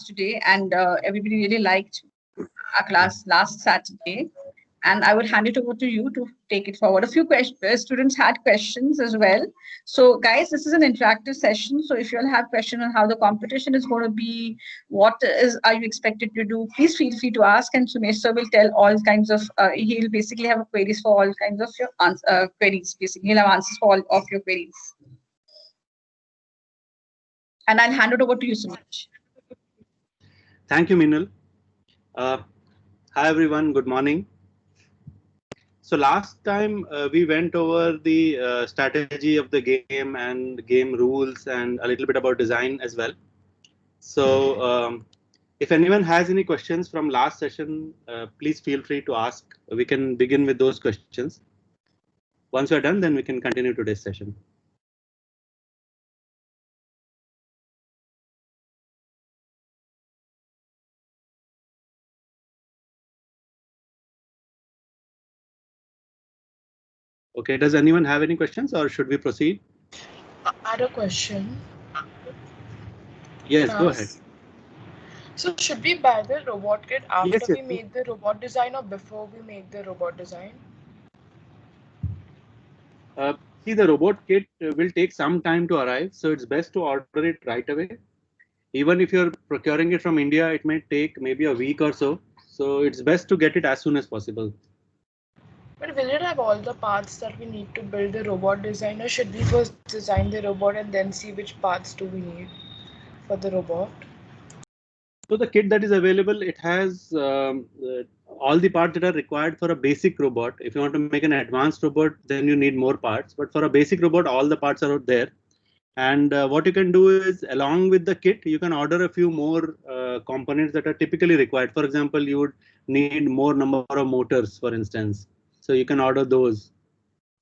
today, and everybody really liked our class last Saturday. And I will hand it over to you to take it forward. A few questions, students had questions as well. So, guys, this is an interactive session. So, if you all have questions on how the competition is going to be, what is are you expected to do, please feel free to ask. And Sumesh sir will tell all kinds of. He'll basically have queries for all kinds of your queries. Basically, he'll have answers for all of your queries. And I'll hand it over to you, Sumesh. Thank you, Minal. Hi, everyone. Good morning. So last time we went over the strategy of the game and game rules and a little bit about design as well. So if anyone has any questions from last session, please feel free to ask. We can begin with those questions. Once we're done, then we can continue today's session. Okay, does anyone have any questions or should we proceed? I had a question. Yes, go ahead. So should we buy the robot kit after Yes, we make the robot design or before we make the robot design? See, the robot kit will take some time to arrive, so it's best to order it right away. Even if you're procuring it from India, it may take maybe a week or so. So it's best to get it as soon as possible. But will it have all the parts that we need to build the robot design, or should we first design the robot and then see which parts do we need for the robot? So the kit that is available, it has all the parts that are required for a basic robot. If you want to make an advanced robot, then you need more parts. But for a basic robot, all the parts are out there. And what you can do is, along with the kit, you can order a few more components that are typically required. For example, you would need more number of motors, for instance. So you can order those.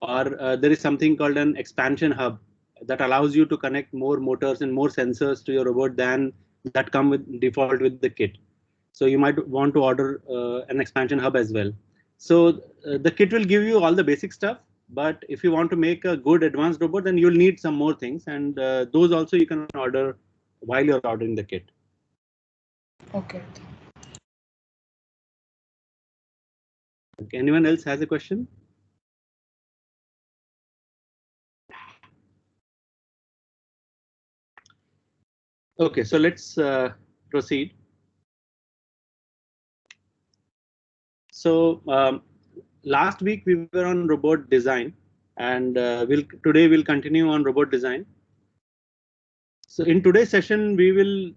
Or there is something called an expansion hub that allows you to connect more motors and more sensors to your robot than that come with default with the kit. So you might want to order an expansion hub as well. So the kit will give you all the basic stuff. But if you want to make a good advanced robot, then you'll need some more things, and those also you can order while you're ordering the kit. Okay. Anyone else has a question? Okay, so let's proceed. So last week we were on robot design, and today we'll continue on robot design. So in today's session, we will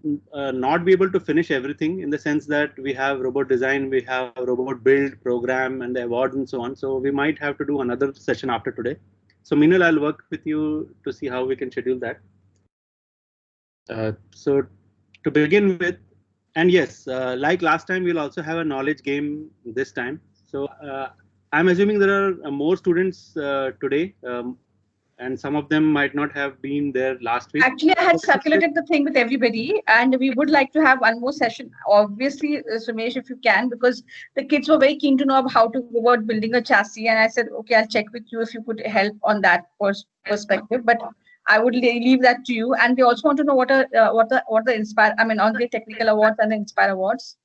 not be able to finish everything, in the sense that we have robot design, we have robot build, program, and the awards and so on. So we might have to do another session after today. So Minal, I'll work with you to see how we can schedule that. So to begin with, and yes, like last time, we'll also have a knowledge game this time. So I'm assuming there are more students today. And some of them might not have been there last week. Actually, I had circulated the thing with everybody, and we would like to have one more session. Obviously, Sumesh, if you can, because the kids were very keen to know how to go about building a chassis, and I said, okay, I'll check with you if you could help on that perspective. But I would leave that to you. And they also want to know what the Inspire, I mean, on the technical awards and the Inspire awards.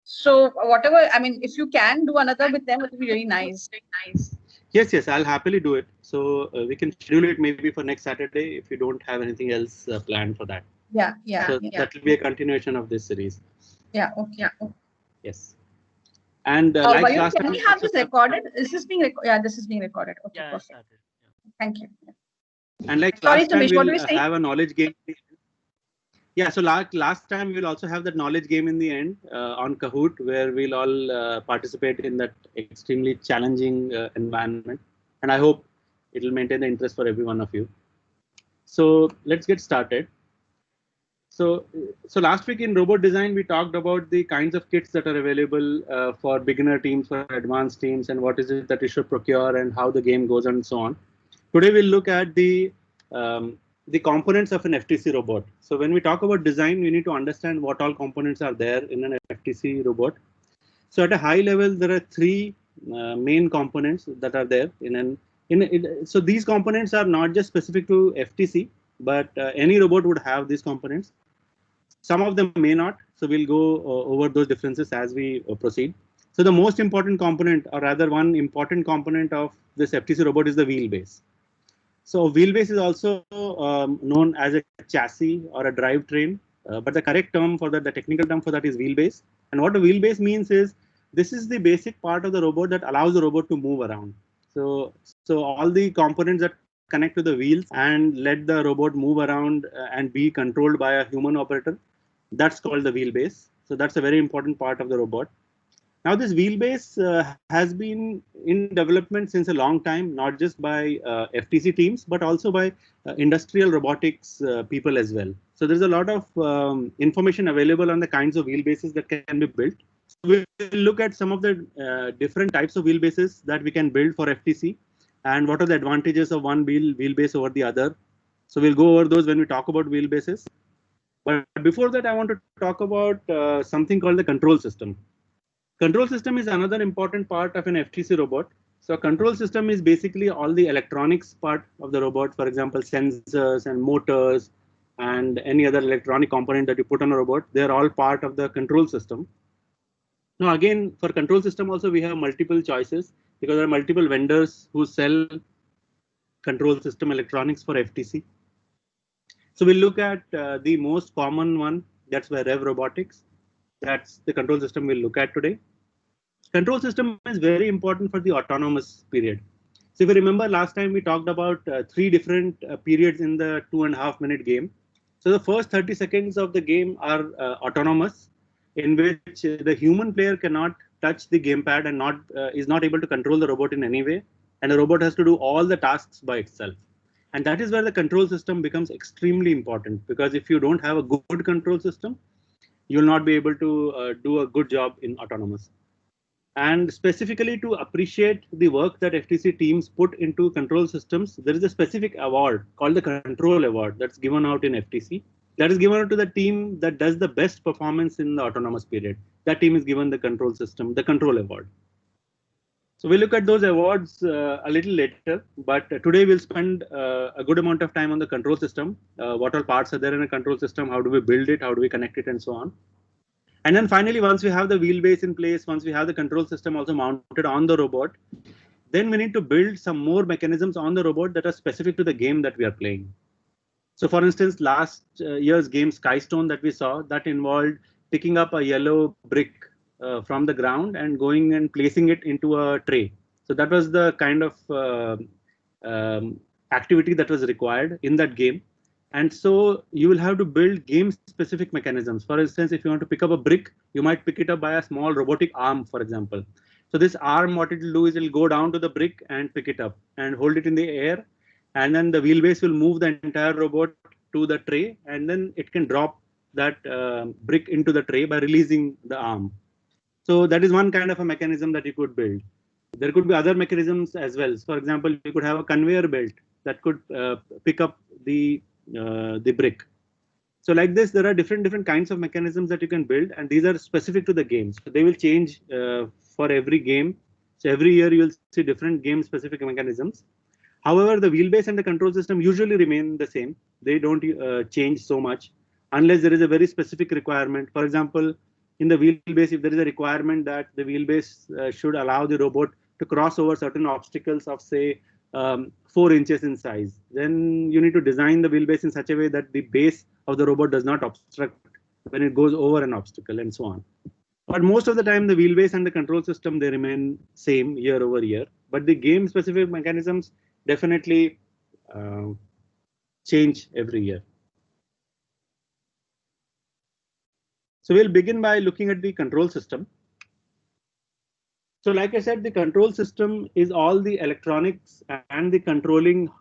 So whatever, I mean, if you can do another with them, it would be really nice. Yes, I'll happily do it. So we can schedule it maybe for next Saturday if you don't have anything else planned for that. Yeah. So that will be a continuation of this series. Yeah. Okay. Yes. And like last time, can we have this recorded? Is this being recorded? Yeah, this is being recorded. Okay, yeah, perfect. Yeah. Thank you. And like last time, we'll have a knowledge game. Yeah, so last time we'll also have that knowledge game in the end on Kahoot, where we'll all participate in that extremely challenging environment. And I hope it will maintain the interest for every one of you. So let's get started. So last week in robot design, we talked about the kinds of kits that are available for beginner teams, for advanced teams, and what is it that you should procure and how the game goes and so on. Today we'll look at the components of an FTC robot. So when we talk about design, we need to understand what all components are there in an FTC robot. So at a high level, there are three main components that are there so these components are not just specific to FTC, but any robot would have these components. Some of them may not. So we'll go over those differences as we proceed. So the most important component, or rather one important component of this FTC robot is the wheelbase. So wheelbase is also known as a chassis or a drivetrain, but the correct term for that, the technical term for that is wheelbase. And what a wheelbase means is this is the basic part of the robot that allows the robot to move around. So all the components that connect to the wheels and let the robot move around and be controlled by a human operator, that's called the wheelbase. So that's a very important part of the robot. Now, this wheelbase has been in development since a long time, not just by FTC teams, but also by industrial robotics people as well. So there's a lot of information available on the kinds of wheelbases that can be built. So we'll look at some of the different types of wheelbases that we can build for FTC and what are the advantages of one wheelbase over the other. So we'll go over those when we talk about wheelbases. But before that, I want to talk about something called the control system. Control system is another important part of an FTC robot. So a control system is basically all the electronics part of the robot, for example, sensors and motors and any other electronic component that you put on a robot. They're all part of the control system. Now, again, for control system also, we have multiple choices because there are multiple vendors who sell control system electronics for FTC. So we'll look at the most common one, that's by Rev Robotics. That's the control system we'll look at today. Control system is very important for the autonomous period. So if you remember last time we talked about 3 different periods in the 2.5-minute game. So the first 30 seconds of the game are autonomous, in which the human player cannot touch the gamepad and is not able to control the robot in any way. And the robot has to do all the tasks by itself. And that is where the control system becomes extremely important, because if you don't have a good control system, you will not be able to do a good job in autonomous. And specifically to appreciate the work that FTC teams put into control systems, there is a specific award called the Control Award that's given out in FTC. That is given out to the team that does the best performance in the autonomous period. That team is given the control system, the Control Award. So we'll look at those awards a little later, but today we'll spend a good amount of time on the control system. What all parts are there in a control system? How do we build it? How do we connect it? And so on. And then finally, once we have the wheelbase in place, once we have the control system also mounted on the robot, then we need to build some more mechanisms on the robot that are specific to the game that we are playing. So for instance, last year's game Skystone that we saw, that involved picking up a yellow brick from the ground and going and placing it into a tray. So that was the kind of activity that was required in that game. And so you will have to build game-specific mechanisms. For instance, if you want to pick up a brick, you might pick it up by a small robotic arm, for example. So this arm, what it will do is it will go down to the brick and pick it up and hold it in the air. And then the wheelbase will move the entire robot to the tray, and then it can drop that brick into the tray by releasing the arm. So that is one kind of a mechanism that you could build. There could be other mechanisms as well. For example, you could have a conveyor belt that could pick up the brick. So like this, there are different kinds of mechanisms that you can build, and these are specific to the game. So they will change for every game. So every year you will see different game-specific mechanisms. However, the wheelbase and the control system usually remain the same. They don't change so much unless there is a very specific requirement. For example, in the wheelbase, if there is a requirement that the wheelbase should allow the robot to cross over certain obstacles of, say, 4 inches in size, then you need to design the wheelbase in such a way that the base of the robot does not obstruct when it goes over an obstacle and so on. But most of the time, the wheelbase and the control system, they remain same year over year. But the game-specific mechanisms definitely change every year. So we'll begin by looking at the control system. So like I said, the control system is all the electronics and the controlling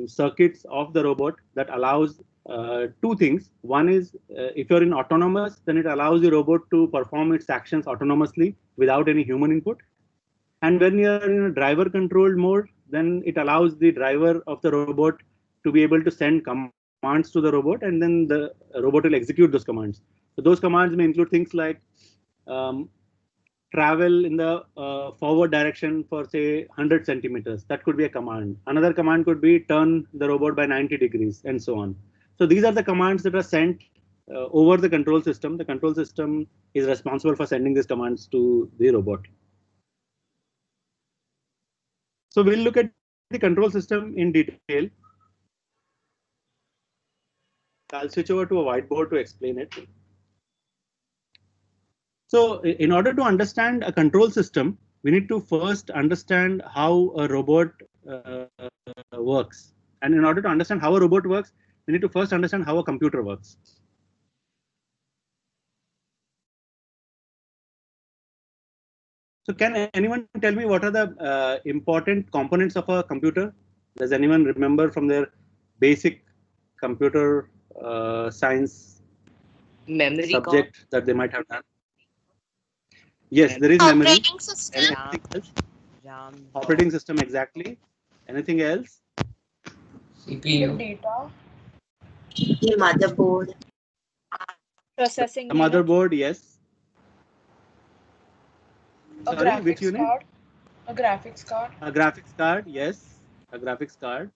circuits of the robot that allows 2 things. One is if you're in autonomous, then it allows the robot to perform its actions autonomously without any human input. And when you're in a driver controlled mode, then it allows the driver of the robot to be able to send commands to the robot, and then the robot will execute those commands. So those commands may include things like travel in the forward direction for, say, 100 centimeters. That could be a command. Another command could be turn the robot by 90 degrees and so on. So these are the commands that are sent over the control system. The control system is responsible for sending these commands to the robot. So we'll look at the control system in detail. I'll switch over to a whiteboard to explain it. So in order to understand a control system, we need to first understand how a robot works. And in order to understand how a robot works, we need to first understand how a computer works. So can anyone tell me what are the important components of a computer? Does anyone remember from their basic computer science Memory subject card. that they might have done? Yes, there is memory. Operating system. Anything else? RAM. Operating system, exactly. Anything else? The CPU. data. The motherboard. Processing The motherboard, yes. A Sorry, which graphics unit? card. A graphics card. A graphics card, yes. A graphics card.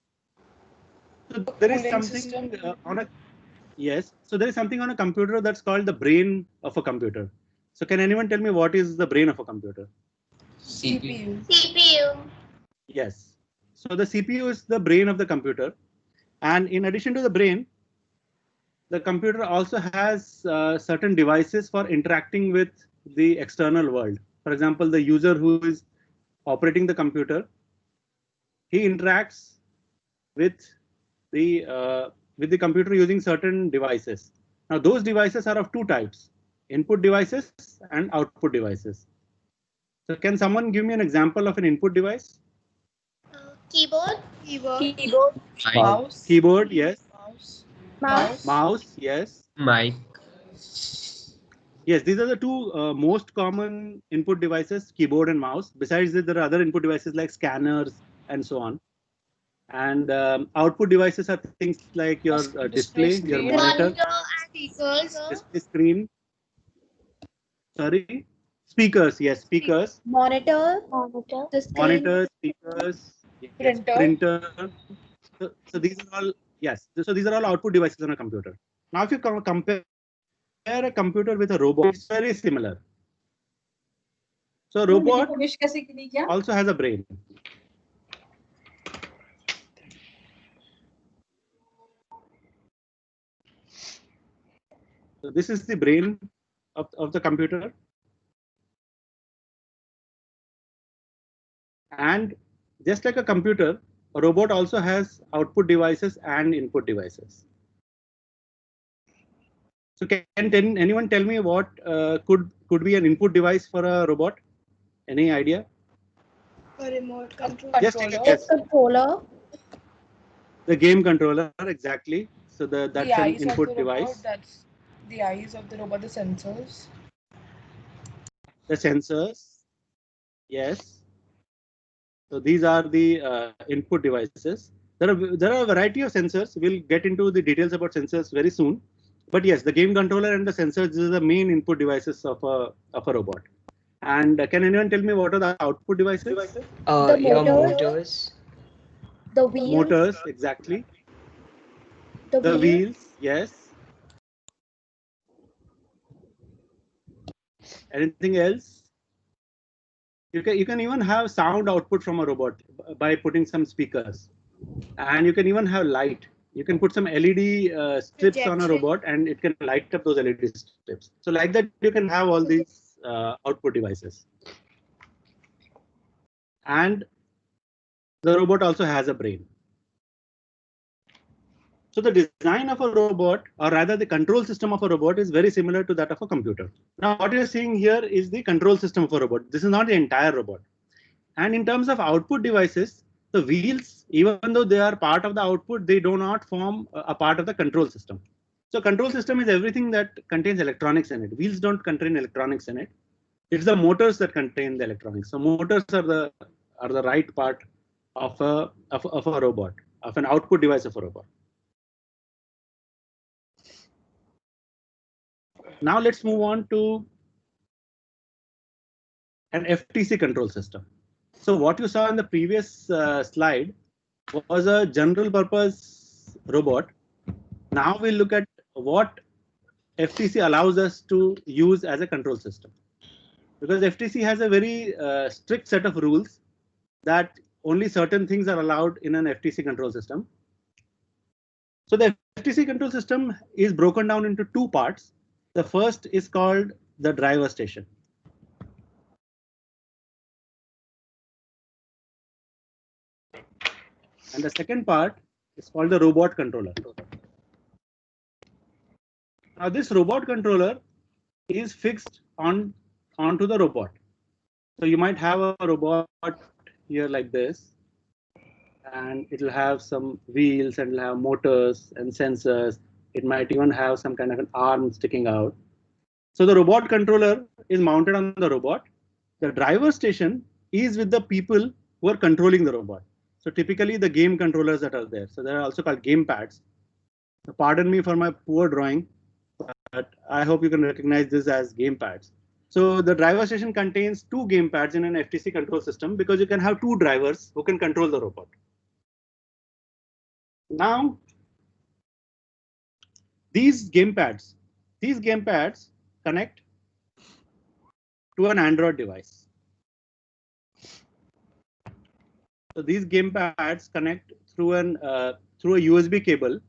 So there is Cooling something system. on a yes. So there is something on a computer that's called the brain of a computer. So can anyone tell me what is the brain of a computer? CPU. CPU. Yes. So the CPU is the brain of the computer, and in addition to the brain, the computer also has certain devices for interacting with the external world. For example, the user who is operating the computer, he interacts with the computer using certain devices. Now those devices are of two types: input devices and output devices. So can someone give me an example of an input device? Keyboard. Keyboard. Mic. Mouse. Keyboard, yes. Mouse. Mouse, yes. Mic. Yes, these are the two most common input devices, keyboard and mouse. Besides this, there are other input devices like scanners and so on. And output devices are things like your display, your screen. monitor, Monitor and speakers. display screen. Sorry, speakers. Yes, speakers. Monitor. Monitors, speakers, yes, Printer. printer. So these are all yes. So these are all output devices on a computer. Now, if you compare a computer with a robot, it's very similar. So a robot also has a brain. So this is the brain of the computer. And just like a computer, a robot also has output devices and input devices. So can anyone tell me what could be an input device for a robot? Any idea? A remote control. Yes, take a guess. Controller. The game controller, exactly. So that's The an eyes input of the robot. device. That's the eyes of the robot. The sensors. The sensors, yes. So these are the input devices. There are a variety of sensors. We'll get into the details about sensors very soon. But yes, the game controller and the sensors are the main input devices of a robot. And can anyone tell me what are the output devices? Your motors. The wheels. Motors, exactly. The wheels, yes. Anything else? You can even have sound output from a robot by putting some speakers, and you can even have light. You can put some LED strips on a robot, and it can light up those LED strips. So like that, you can have all these output devices. And the robot also has a brain. So the design of a robot, or rather the control system of a robot, is very similar to that of a computer. Now what you're seeing here is the control system of a robot. This is not the entire robot. And in terms of output devices, the wheels, even though they are part of the output, they do not form a part of the control system. So control system is everything that contains electronics in it. Wheels don't contain electronics in it. It's the motors that contain the electronics. So motors are the right part of a robot, of an output device of a robot. Now let's move on to an FTC control system. So what you saw in the previous slide was a general purpose robot. Now we'll look at what FTC allows us to use as a control system. Because FTC has a very strict set of rules that only certain things are allowed in an FTC control system. So the FTC control system is broken down into two parts. The first is called the driver station. And the second part is called the robot controller. Now this robot controller is fixed onto the robot. So you might have a robot here like this, and it'll have some wheels and it'll have motors and sensors. It might even have some kind of an arm sticking out. So the robot controller is mounted on the robot. The driver station is with the people who are controlling the robot. So typically the game controllers that are there. So they're also called game pads. So pardon me for my poor drawing, but I hope you can recognize this as game pads. So the driver station contains two game pads in an FTC control system because you can have two drivers who can control the robot. Now, these game pads connect to an Android device. So these game pads connect through a USB cable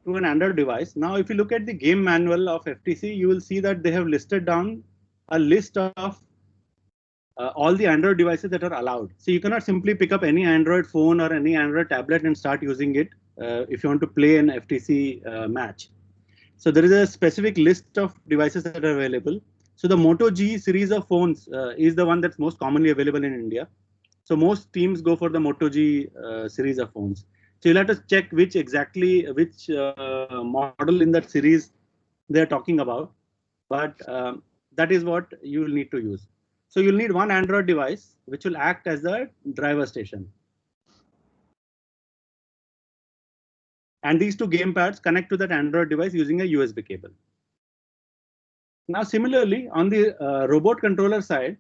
to an Android device. Now, if you look at the game manual of FTC, you will see that they have listed down a list of all the Android devices that are allowed. So you cannot simply pick up any Android phone or any Android tablet and start using it if you want to play an FTC match. So there is a specific list of devices that are available. So the Moto G series of phones is the one that's most commonly available in India. So most teams go for the Moto G series of phones. So you'll have to check which model in that series they're talking about. But that is what you will need to use. So you'll need one Android device which will act as the driver station. And these two game pads connect to that Android device using a USB cable. Now, similarly, on the robot controller side,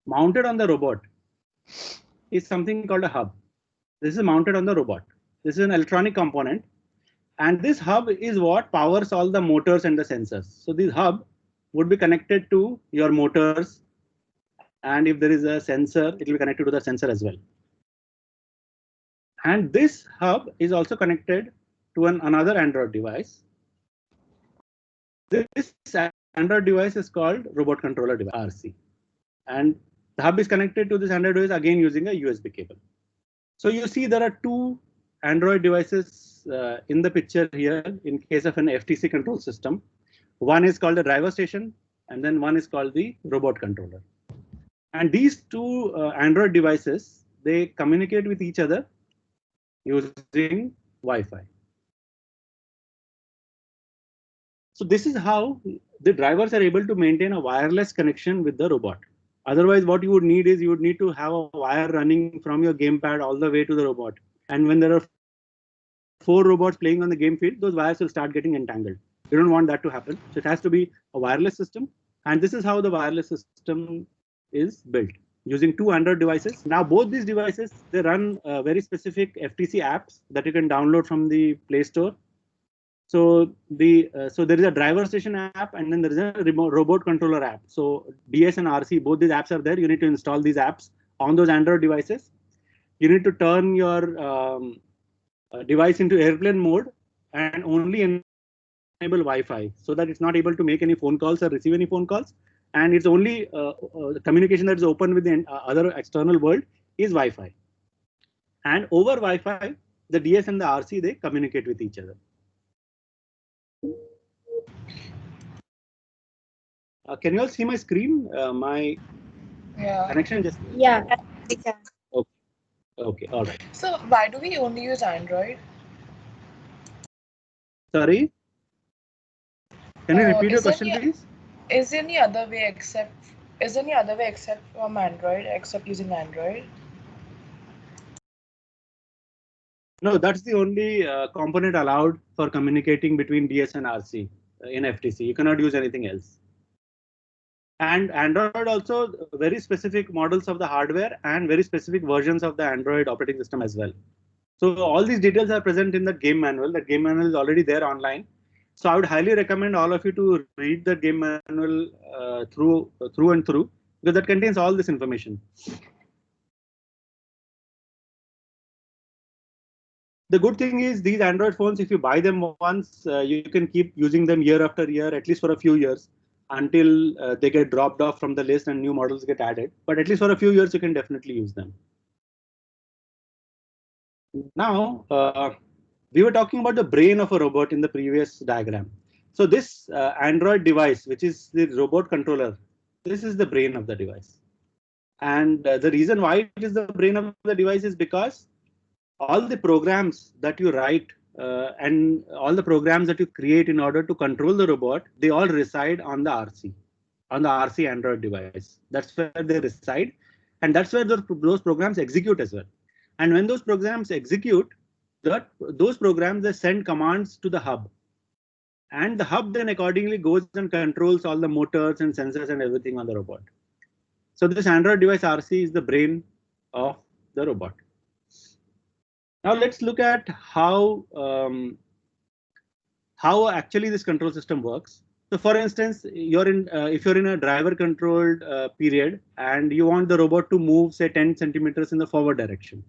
mounted on the robot is something called a hub. This is mounted on the robot. This is an electronic component. And this hub is what powers all the motors and the sensors. So this hub would be connected to your motors. And if there is a sensor, it will be connected to the sensor as well. And this hub is also connected to another Android device. This Android device is called robot controller device, RC. And the hub is connected to this Android device again using a USB cable. So you see there are two Android devices in the picture here in case of an FTC control system. One is called the driver station and then one is called the robot controller. And these two Android devices, they communicate with each other using Wi-Fi. So this is how the drivers are able to maintain a wireless connection with the robot. Otherwise, what you would need is you would need to have a wire running from your gamepad all the way to the robot. And when there are 4 robots playing on the game field, those wires will start getting entangled. You don't want that to happen. So it has to be a wireless system. And this is how the wireless system is built using 2 Android devices. Now, both these devices, they run very specific FTC apps that you can download from the Play Store. So there is a driver station app and then there is a robot controller app. So DS and RC, both these apps are there. You need to install these apps on those Android devices. You need to turn your device into airplane mode and only enable Wi-Fi so that it's not able to make any phone calls or receive any phone calls. And it's only communication that is open with the other external world is Wi-Fi. And over Wi-Fi, the DS and the RC, they communicate with each other. Can you all see my screen? My connection just. Yeah, we can. Okay, all right. So why do we only use Android? Sorry? Can you repeat your question, please? Is there any other way except from Android, except using Android? No, that's the only component allowed for communicating between DS and RC in FTC. You cannot use anything else. And Android also very specific models of the hardware and very specific versions of the Android operating system as well. So all these details are present in the game manual. The game manual is already there online. So I would highly recommend all of you to read the game manual through and through, because that contains all this information. The good thing is these Android phones, if you buy them once, you can keep using them year after year, at least for a few years, until they get dropped off from the list and new models get added. But at least for a few years, you can definitely use them. Now, we were talking about the brain of a robot in the previous diagram. So this Android device, which is the robot controller, this is the brain of the device. And the reason why it is the brain of the device is because all the programs that you write and all the programs that you create in order to control the robot, they all reside on the RC, Android device. That's where they reside. And that's where those programs execute as well. And when those programs execute, those programs, they send commands to the hub. And the hub then accordingly goes and controls all the motors and sensors and everything on the robot. So this Android device RC is the brain of the robot. Now let's look at how actually this control system works. So for instance, if you're in a driver controlled period and you want the robot to move, say 10 centimeters in the forward direction.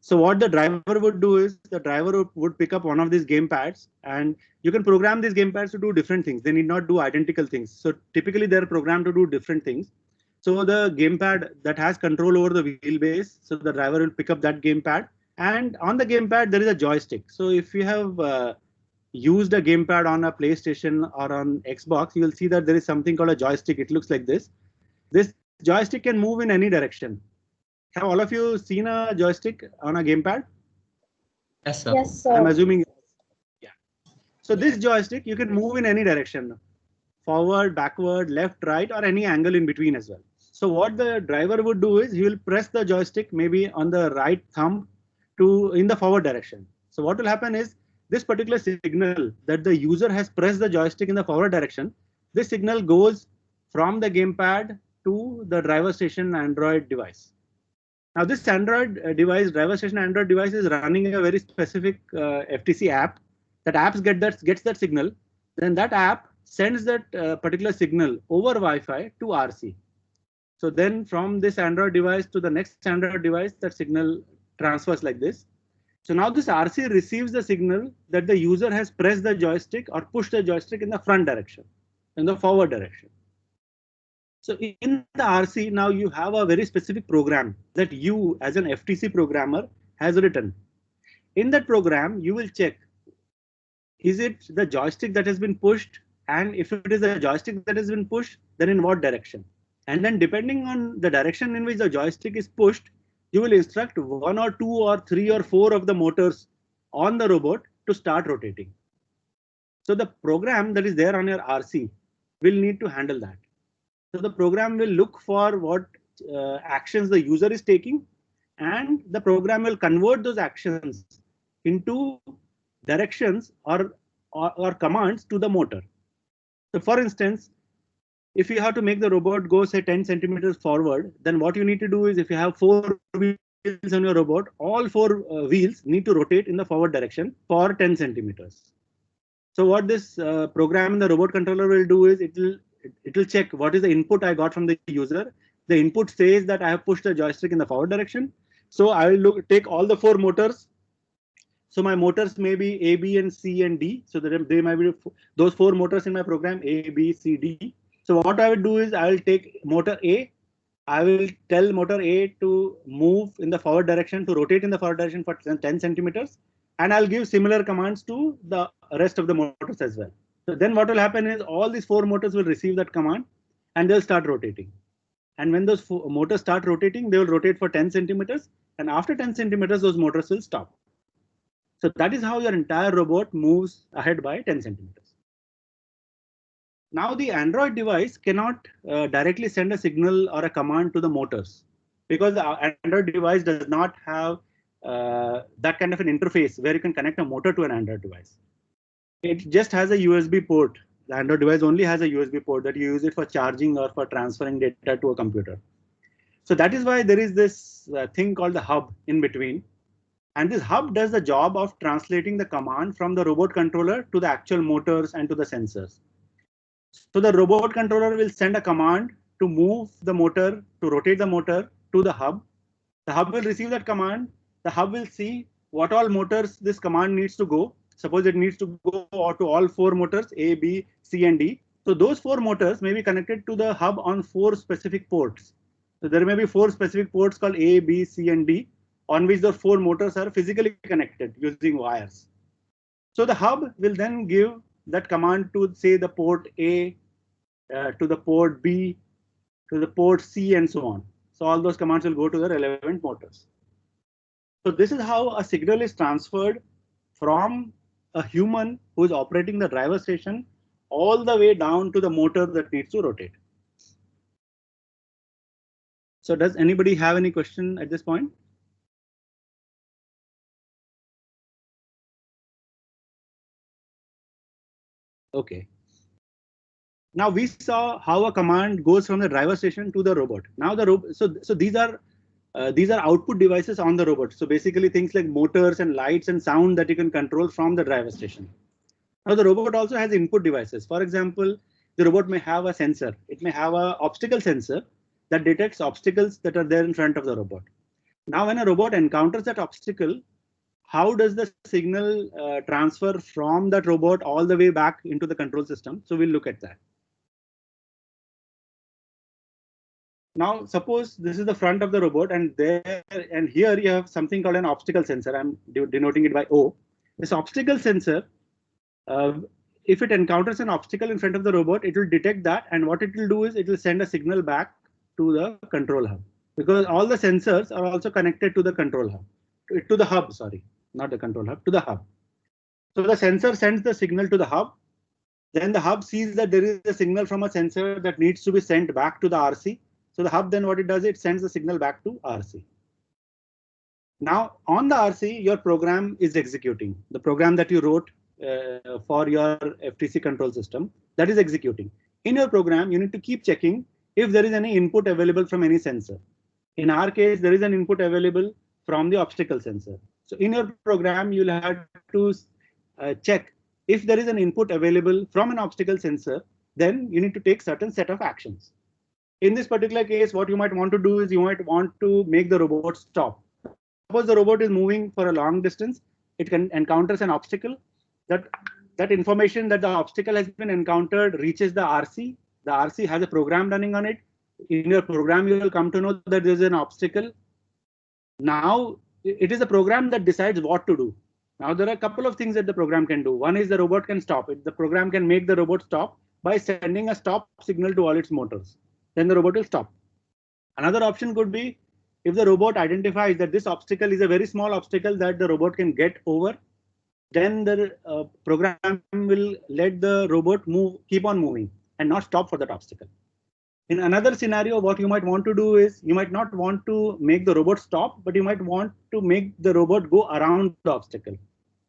So what the driver would do is the driver would pick up one of these game pads, and you can program these game pads to do different things. They need not do identical things. So typically they're programmed to do different things. So the gamepad that has control over the wheelbase, so the driver will pick up that gamepad, and on the gamepad there is a joystick. So if you have used a gamepad on a PlayStation or on Xbox, you will see that there is something called a joystick. It looks like this. This joystick can move in any direction. Have all of you seen a joystick on a gamepad? Yes, sir. Yes, sir. I'm assuming. Yeah. So this joystick, you can move in any direction, forward, backward, left, right, or any angle in between as well. So what the driver would do is he will press the joystick maybe on the right thumb in the forward direction. So what will happen is this particular signal that the user has pressed the joystick in the forward direction, this signal goes from the gamepad to the driver station Android device. Now this Android device, driver station Android device, is running a very specific FTC app. That app gets that signal. Then that app sends that particular signal over Wi-Fi to RC. So then from this Android device to the next Android device, that signal transfers like this. So now this RC receives the signal that the user has pressed the joystick or pushed the joystick in the front direction, in the forward direction. So in the RC, now you have a very specific program that you as an FTC programmer has written. In that program, you will check, is it the joystick that has been pushed? And if it is a joystick that has been pushed, then in what direction? And then depending on the direction in which the joystick is pushed, you will instruct 1 or 2 or 3 or 4 of the motors on the robot to start rotating. So the program that is there on your RC will need to handle that. So the program will look for what actions the user is taking, and the program will convert those actions into directions or commands to the motor. So for instance, if you have to make the robot go say 10 centimeters forward, then what you need to do is, if you have 4 wheels on your robot, all 4 wheels need to rotate in the forward direction for 10 centimeters. So what this program in the robot controller will do is it will check what is the input I got from the user. The input says that I have pushed the joystick in the forward direction. So I will take all the 4 motors. So my motors may be A, B, and C, and D. So that they might be those 4 motors in my program, A, B, C, D. So what I will do is I will take motor A. I will tell motor A to move in the forward direction, to rotate in the forward direction for 10 centimeters. And I'll give similar commands to the rest of the motors as well. So then what will happen is all these 4 motors will receive that command and they'll start rotating. And when those motors start rotating, they will rotate for 10 centimeters. And after 10 centimeters, those motors will stop. So that is how your entire robot moves ahead by 10 centimeters. Now the Android device cannot directly send a signal or a command to the motors, because the Android device does not have that kind of an interface where you can connect a motor to an Android device. It just has a USB port. The Android device only has a USB port that you use it for charging or for transferring data to a computer. So that is why there is this thing called the hub in between. And this hub does the job of translating the command from the robot controller to the actual motors and to the sensors. So the robot controller will send a command to move the motor, to rotate the motor to the hub. The hub will receive that command. The hub will see what all motors this command needs to go. Suppose it needs to go to all 4 motors, A, B, C, and D. So those 4 motors may be connected to the hub on 4 specific ports. So there may be 4 specific ports called A, B, C, and D, on which the 4 motors are physically connected using wires. So the hub will then give that command to, say, the port A, to the port B, to the port C, and so on. So all those commands will go to the relevant motors. So this is how a signal is transferred from a human who is operating the driver station all the way down to the motor that needs to rotate. So does anybody have any question at this point? Okay. Now we saw how a command goes from the driver station to the robot. Now the robot, so these are output devices on the robot. So basically things like motors and lights and sound that you can control from the driver station. Now the robot also has input devices. For example, the robot may have a sensor. It may have an obstacle sensor that detects obstacles that are there in front of the robot. Now when a robot encounters that obstacle, how does the signal transfer from that robot all the way back into the control system? So we'll look at that. Now, suppose this is the front of the robot, and here you have something called an obstacle sensor. I'm denoting it by O. This obstacle sensor, if it encounters an obstacle in front of the robot, it will detect that, and what it will do is it will send a signal back to the control hub, because all the sensors are also connected to the control hub, to the hub, sorry, not the control hub, to the hub. So the sensor sends the signal to the hub. Then the hub sees that there is a signal from a sensor that needs to be sent back to the RC. So the hub then what it does, it sends the signal back to RC. Now on the RC, your program is executing. The program that you wrote for your FTC control system, that is executing. In your program, you need to keep checking if there is any input available from any sensor. In our case, there is an input available from the obstacle sensor. So in your program, you'll have to check if there is an input available from an obstacle sensor, then you need to take certain set of actions. In this particular case, what you might want to do is you might want to make the robot stop. Suppose the robot is moving for a long distance, it encounters an obstacle. That information that the obstacle has been encountered reaches the RC. The RC has a program running on it. In your program, you will come to know that there is an obstacle. Now it is a program that decides what to do. Now there are a couple of things that the program can do. One is the robot can stop it. The program can make the robot stop by sending a stop signal to all its motors. Then the robot will stop. Another option could be if the robot identifies that this obstacle is a very small obstacle that the robot can get over, then the program will let the robot keep on moving and not stop for that obstacle. In another scenario, what you might want to do is you might not want to make the robot stop, but you might want to make the robot go around the obstacle.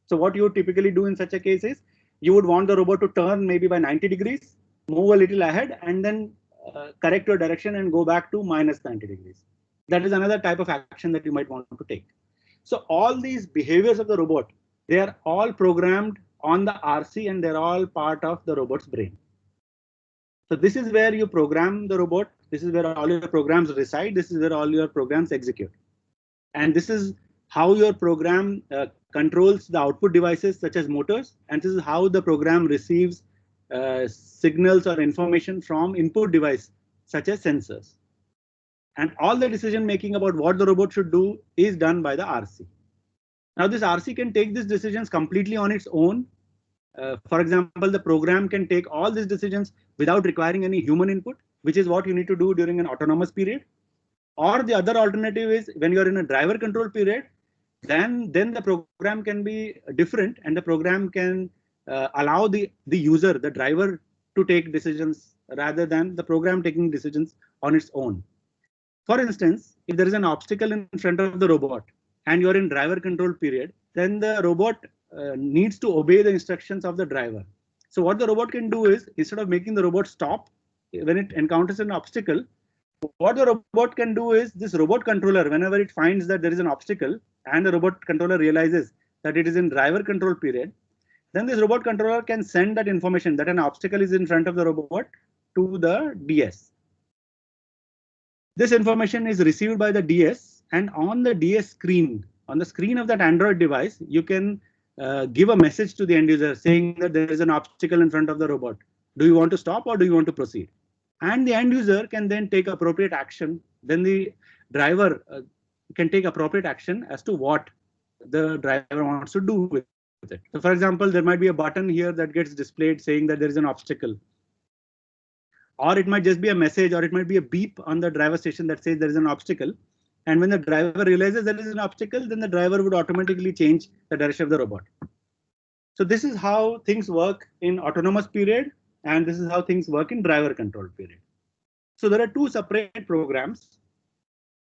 So what you would typically do in such a case is you would want the robot to turn maybe by 90 degrees, move a little ahead, and then correct your direction and go back to minus 90 degrees. That is another type of action that you might want to take. So all these behaviors of the robot, they are all programmed on the RC and they're all part of the robot's brain. So this is where you program the robot. This is where all your programs reside. This is where all your programs execute. And this is how your program controls the output devices such as motors. And this is how the program receives signals or information from input device such as sensors. And all the decision making about what the robot should do is done by the RC. Now this RC can take these decisions completely on its own. For example, the program can take all these decisions without requiring any human input, which is what you need to do during an autonomous period. Or the other alternative is when you're in a driver control period, then the program can be different and the program can allow the user, the driver, to take decisions rather than the program taking decisions on its own. For instance, if there is an obstacle in front of the robot and you're in driver control period, then the robot needs to obey the instructions of the driver. So what the robot can do is, instead of making the robot stop when it encounters an obstacle, what the robot can do is, this robot controller, whenever it finds that there is an obstacle and the robot controller realizes that it is in driver control period, then this robot controller can send that information that an obstacle is in front of the robot to the DS. This information is received by the DS, and on the DS screen, on the screen of that Android device, you can give a message to the end user saying that there is an obstacle in front of the robot. Do you want to stop or do you want to proceed? And the end user can then take appropriate action. Then the driver can take appropriate action as to what the driver wants to do with it. So for example, there might be a button here that gets displayed saying that there is an obstacle. Or it might just be a message, or it might be a beep on the driver station that says there is an obstacle. And when the driver realizes there is an obstacle, then the driver would automatically change the direction of the robot. So this is how things work in autonomous period, and this is how things work in driver control period. So there are two separate programs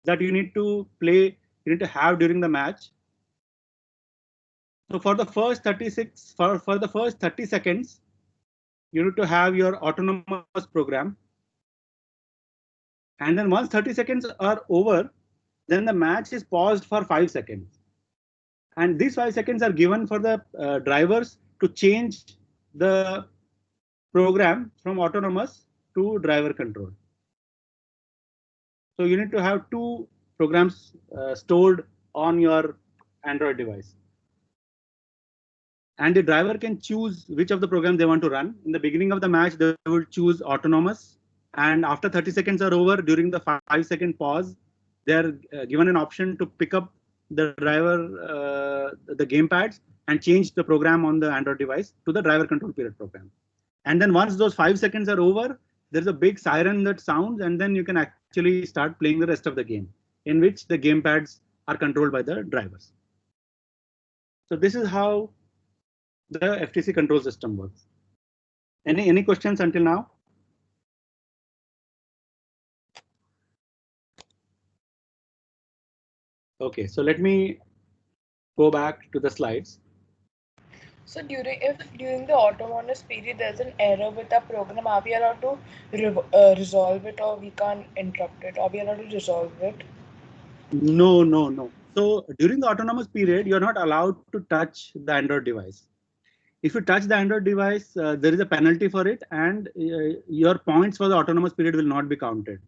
that you need to play, you need to have during the match. So for the first 36, for the first 30 seconds, you need to have your autonomous program. And then once 30 seconds are over, then the match is paused for 5 seconds. And these 5 seconds are given for the drivers to change the program from autonomous to driver control. So you need to have two programs stored on your Android device. And the driver can choose which of the programs they want to run. In the beginning of the match, they will choose autonomous. And after 30 seconds are over, during the 5-second pause, they're given an option to pick up the driver, the gamepads, and change the program on the Android device to the driver control period program. And then once those 5 seconds are over, there's a big siren that sounds, and then you can actually start playing the rest of the game, in which the gamepads are controlled by the drivers. So this is how the FTC control system works. Any questions until now? Okay, so let me go back to the slides. So during the autonomous period there's an error with our program, are we allowed to resolve it, or we can't interrupt it? Are we allowed to resolve it? No. So during the autonomous period, you're not allowed to touch the Android device. If you touch the Android device, there is a penalty for it, and your points for the autonomous period will not be counted.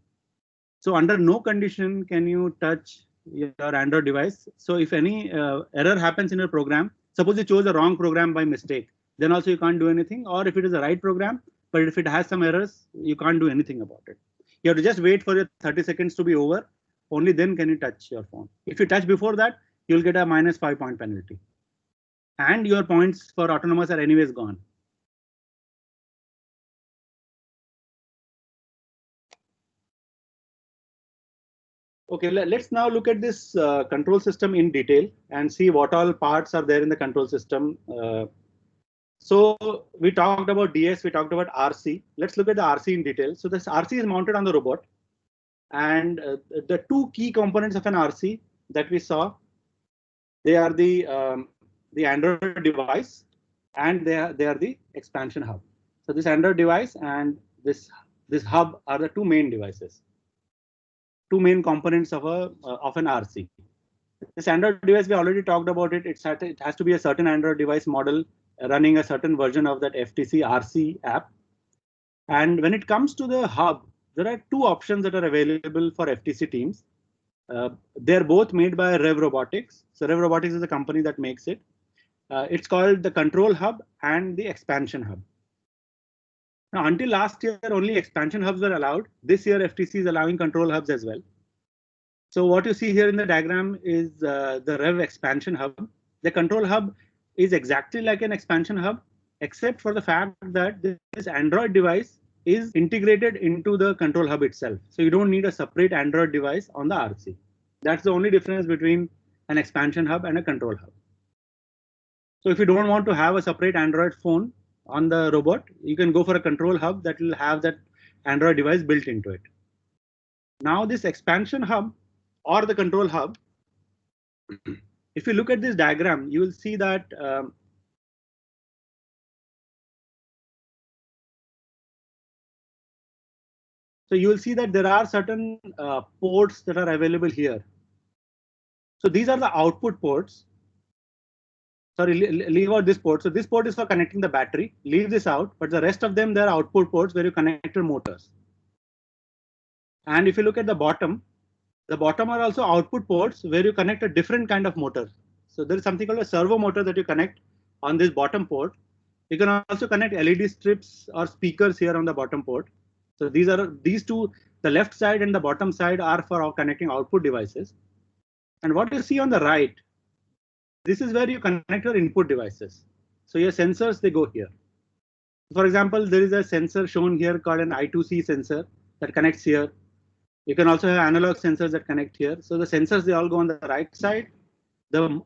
So under no condition can you touch your Android device. So if any error happens in your program, suppose you chose a wrong program by mistake, then also you can't do anything. Or if it is the right program, but if it has some errors, you can't do anything about it. You have to just wait for your 30 seconds to be over. Only then can you touch your phone. If you touch before that, you'll get a -5 point penalty. And your points for autonomous are anyways gone. Okay, let's now look at this control system in detail and see what all parts are there in the control system. So we talked about DS, we talked about RC. Let's look at the RC in detail. So this RC is mounted on the robot. And the two key components of an RC that we saw, they are the Android device, and they are the expansion hub. So this Android device and this hub are the two main devices, two main components of an RC. This Android device, we already talked about it. It has to be a certain Android device model running a certain version of that FTC RC app. And when it comes to the hub, there are two options that are available for FTC teams. They're both made by Rev Robotics. So Rev Robotics is the company that makes it. It's called the Control Hub and the Expansion Hub. Now, until last year, only expansion hubs were allowed. This year, FTC is allowing control hubs as well. So what you see here in the diagram is the Rev Expansion Hub. The Control Hub is exactly like an expansion hub, except for the fact that this Android device is integrated into the Control Hub itself. So you don't need a separate Android device on the RC. That's the only difference between an expansion hub and a control hub. So if you don't want to have a separate Android phone on the robot, you can go for a control hub that will have that Android device built into it. Now this expansion hub or the control hub, if you look at this diagram, you will see that So you will see that there are certain ports that are available here. So these are the output ports. Sorry, leave out this port. So this port is for connecting the battery. Leave this out, but the rest of them, they're output ports where you connect your motors. And if you look at the bottom are also output ports where you connect a different kind of motor. So there is something called a servo motor that you connect on this bottom port. You can also connect LED strips or speakers here on the bottom port. So these two, the left side and the bottom side, are for connecting output devices. And what you see on the right, this is where you connect your input devices. So your sensors, they go here. For example, there is a sensor shown here called an I2C sensor that connects here. You can also have analog sensors that connect here. So the sensors, they all go on the right side. The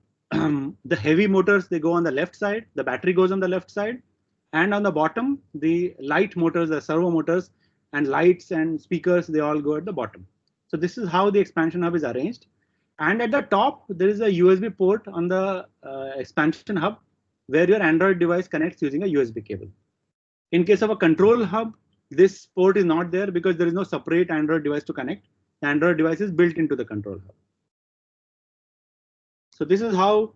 heavy motors, they go on the left side. The battery goes on the left side. And on the bottom, the light motors, the servo motors, and lights and speakers, they all go at the bottom. So this is how the expansion hub is arranged. And at the top, there is a USB port on the expansion hub where your Android device connects using a USB cable. In case of a control hub, this port is not there because there is no separate Android device to connect. The Android device is built into the control hub. So this is how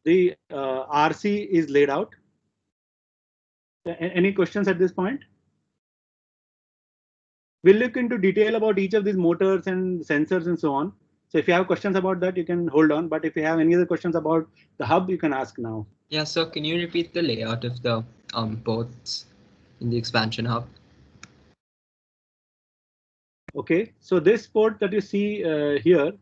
the RC is laid out. Any questions at this point? We'll look into detail about each of these motors and sensors and so on. So if you have questions about that, you can hold on. But if you have any other questions about the hub, you can ask now. Yeah, so can you repeat the layout of the ports in the expansion hub? Okay, so this port that you see here,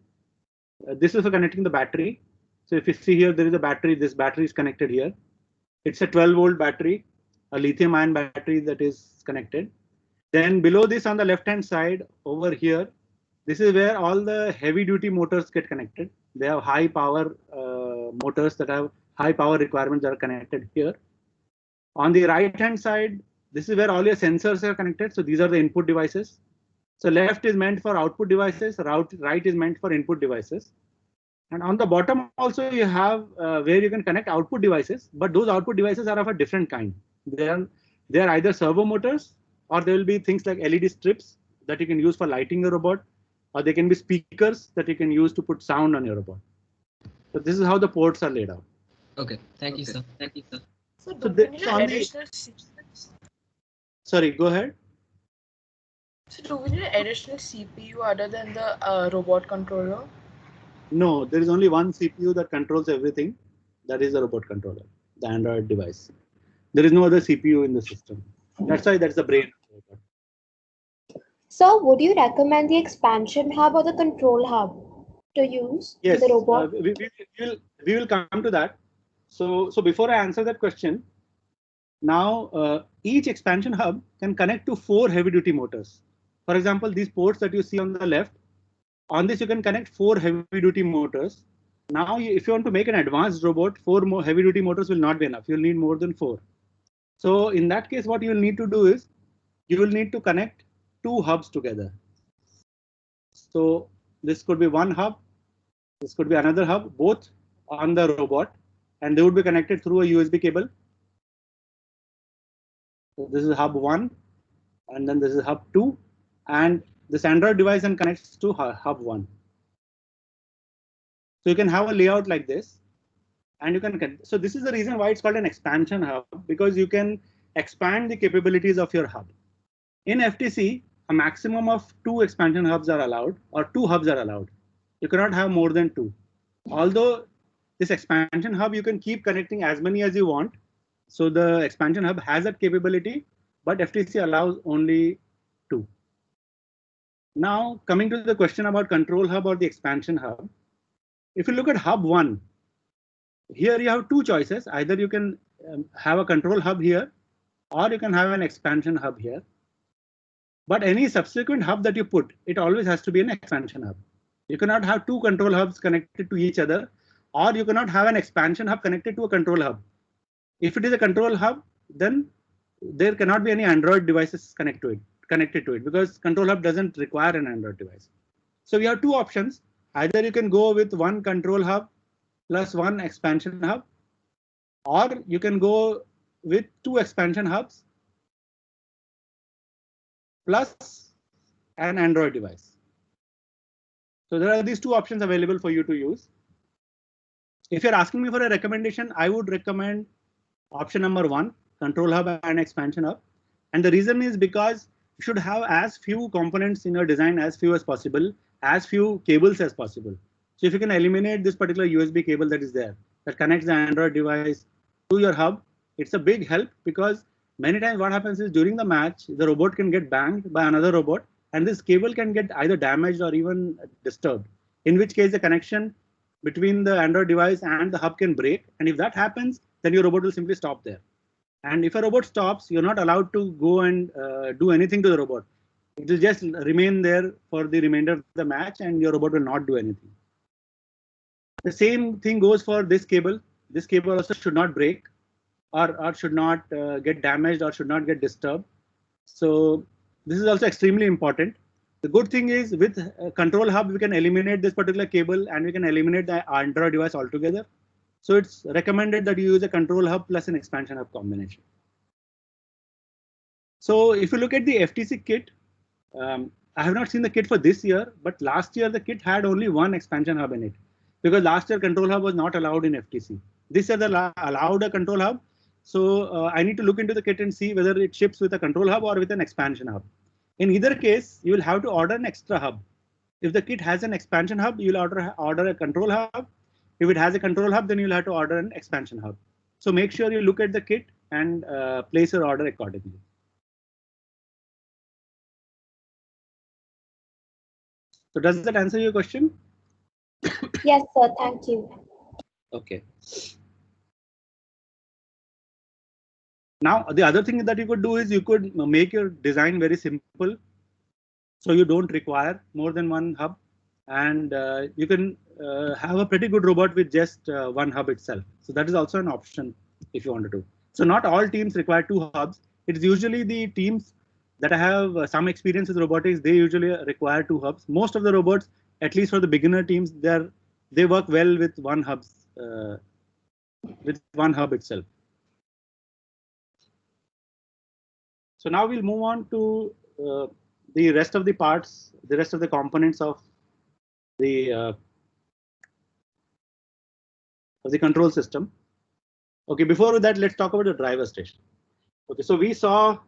this is for connecting the battery. So if you see here, there is a battery. This battery is connected here. It's a 12-volt battery, a lithium-ion battery that is connected. Then below this, on the left-hand side over here, this is where all the heavy-duty motors get connected. They have high-power motors that have high-power requirements that are connected here. On the right-hand side, this is where all your sensors are connected. So these are the input devices. So left is meant for output devices, right is meant for input devices. And on the bottom also you have where you can connect output devices, but those output devices are of a different kind. They are either servo motors, or there will be things like LED strips that you can use for lighting your robot, or they can be speakers that you can use to put sound on your robot. So this is how the ports are laid out. Okay, thank you, sir. Thank you, sir. So So do we need so on the- additional Sorry, go ahead. So do we need additional CPU other than the robot controller? No, there is only one CPU that controls everything. That is the robot controller, the Android device. There is no other CPU in the system. That's why that's the brain. So, would you recommend the expansion hub or the control hub to use Yes, with the robot? we will come to that. So before I answer that question, now each expansion hub can connect to 4 heavy-duty motors. For example, these ports that you see on the left, on this you can connect 4 heavy-duty motors. Now, if you want to make an advanced robot, 4 more heavy-duty motors will not be enough. You'll need more than 4. So in that case, what you will need to do is you will need to connect 2 hubs together. So this could be one hub, this could be another hub, both on the robot, and they would be connected through a USB cable. So this is hub 1, and then this is hub 2, and this Android device then connects to hub 1. So you can have a layout like this, and you can. So this is the reason why it's called an expansion hub, because you can expand the capabilities of your hub. In FTC, a maximum of 2 expansion hubs are allowed, or 2 hubs are allowed. You cannot have more than 2. Although this expansion hub, you can keep connecting as many as you want. So the expansion hub has that capability, but FTC allows only 2. Now, coming to the question about control hub or the expansion hub, if you look at hub 1, here you have 2 choices. Either you can have a control hub here, or you can have an expansion hub here. But any subsequent hub that you put, it always has to be an expansion hub. You cannot have 2 control hubs connected to each other, or you cannot have an expansion hub connected to a control hub. If it is a control hub, then there cannot be any Android devices connected to it because control hub doesn't require an Android device. So we have 2 options. Either you can go with 1 control hub plus 1 expansion hub, or you can go with 2 expansion hubs plus an Android device. So there are these two options available for you to use. If you're asking me for a recommendation, I would recommend option number 1, control hub and expansion hub. And the reason is because you should have as few components in your design as few as possible, as few cables as possible. So if you can eliminate this particular USB cable that is there, that connects the Android device to your hub, it's a big help, because many times what happens is during the match, the robot can get banged by another robot, and this cable can get either damaged or even disturbed, in which case the connection between the Android device and the hub can break. And if that happens, then your robot will simply stop there. And if a robot stops, you're not allowed to go and do anything to the robot. It will just remain there for the remainder of the match, and your robot will not do anything. The same thing goes for this cable. This cable also should not break, or should not get damaged, or should not get disturbed. So this is also extremely important. The good thing is with control hub, we can eliminate this particular cable and we can eliminate the Android device altogether. So it's recommended that you use a control hub plus an expansion hub combination. So if you look at the FTC kit, I have not seen the kit for this year, but last year the kit had only one expansion hub in it, because last year control hub was not allowed in FTC. This year they allowed a control hub. So I need to look into the kit and see whether it ships with a control hub or with an expansion hub. In either case, you will have to order an extra hub. If the kit has an expansion hub, you'll order a control hub. If it has a control hub, then you'll have to order an expansion hub. So make sure you look at the kit and place your order accordingly. So does that answer your question? Yes, sir. Thank you. Okay. Now, the other thing that you could do is you could make your design very simple, so you don't require more than one hub, and you can have a pretty good robot with just one hub itself. So that is also an option if you want to do. So not all teams require 2 hubs. It's usually the teams that have some experience with robotics, they usually require 2 hubs. Most of the robots, at least for the beginner teams, they work well with one hub itself. So now we'll move on to the rest of the parts, the rest of the components of the control system. Okay, before that, let's talk about the driver station. Okay, so we saw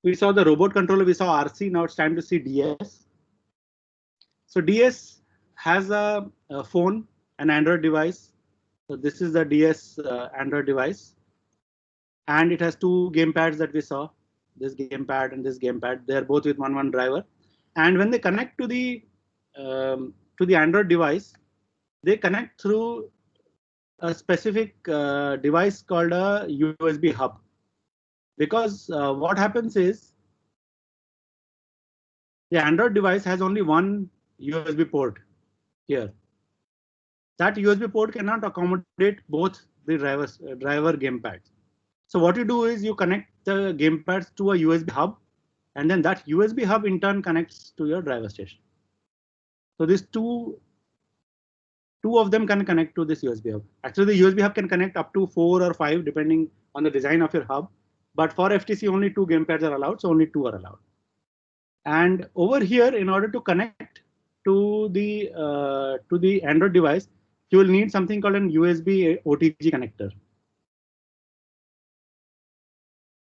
the robot controller, we saw RC. Now it's time to see DS. So DS has a phone, an Android device. So this is the DS Android device. And it has 2 gamepads that we saw, this gamepad and this gamepad. They're both with one driver. And when they connect to the Android device, they connect through a specific device called a USB hub. Because what happens is the Android device has only one USB port here. That USB port cannot accommodate both the driver gamepads. So what you do is you connect the gamepads to a USB hub, and then that USB hub in turn connects to your driver station. So these two of them can connect to this USB hub. Actually, the USB hub can connect up to 4 or 5 depending on the design of your hub. But for FTC, only 2 gamepads are allowed, so only 2 are allowed. And over here, in order to connect to the Android device, you will need something called an USB OTG connector.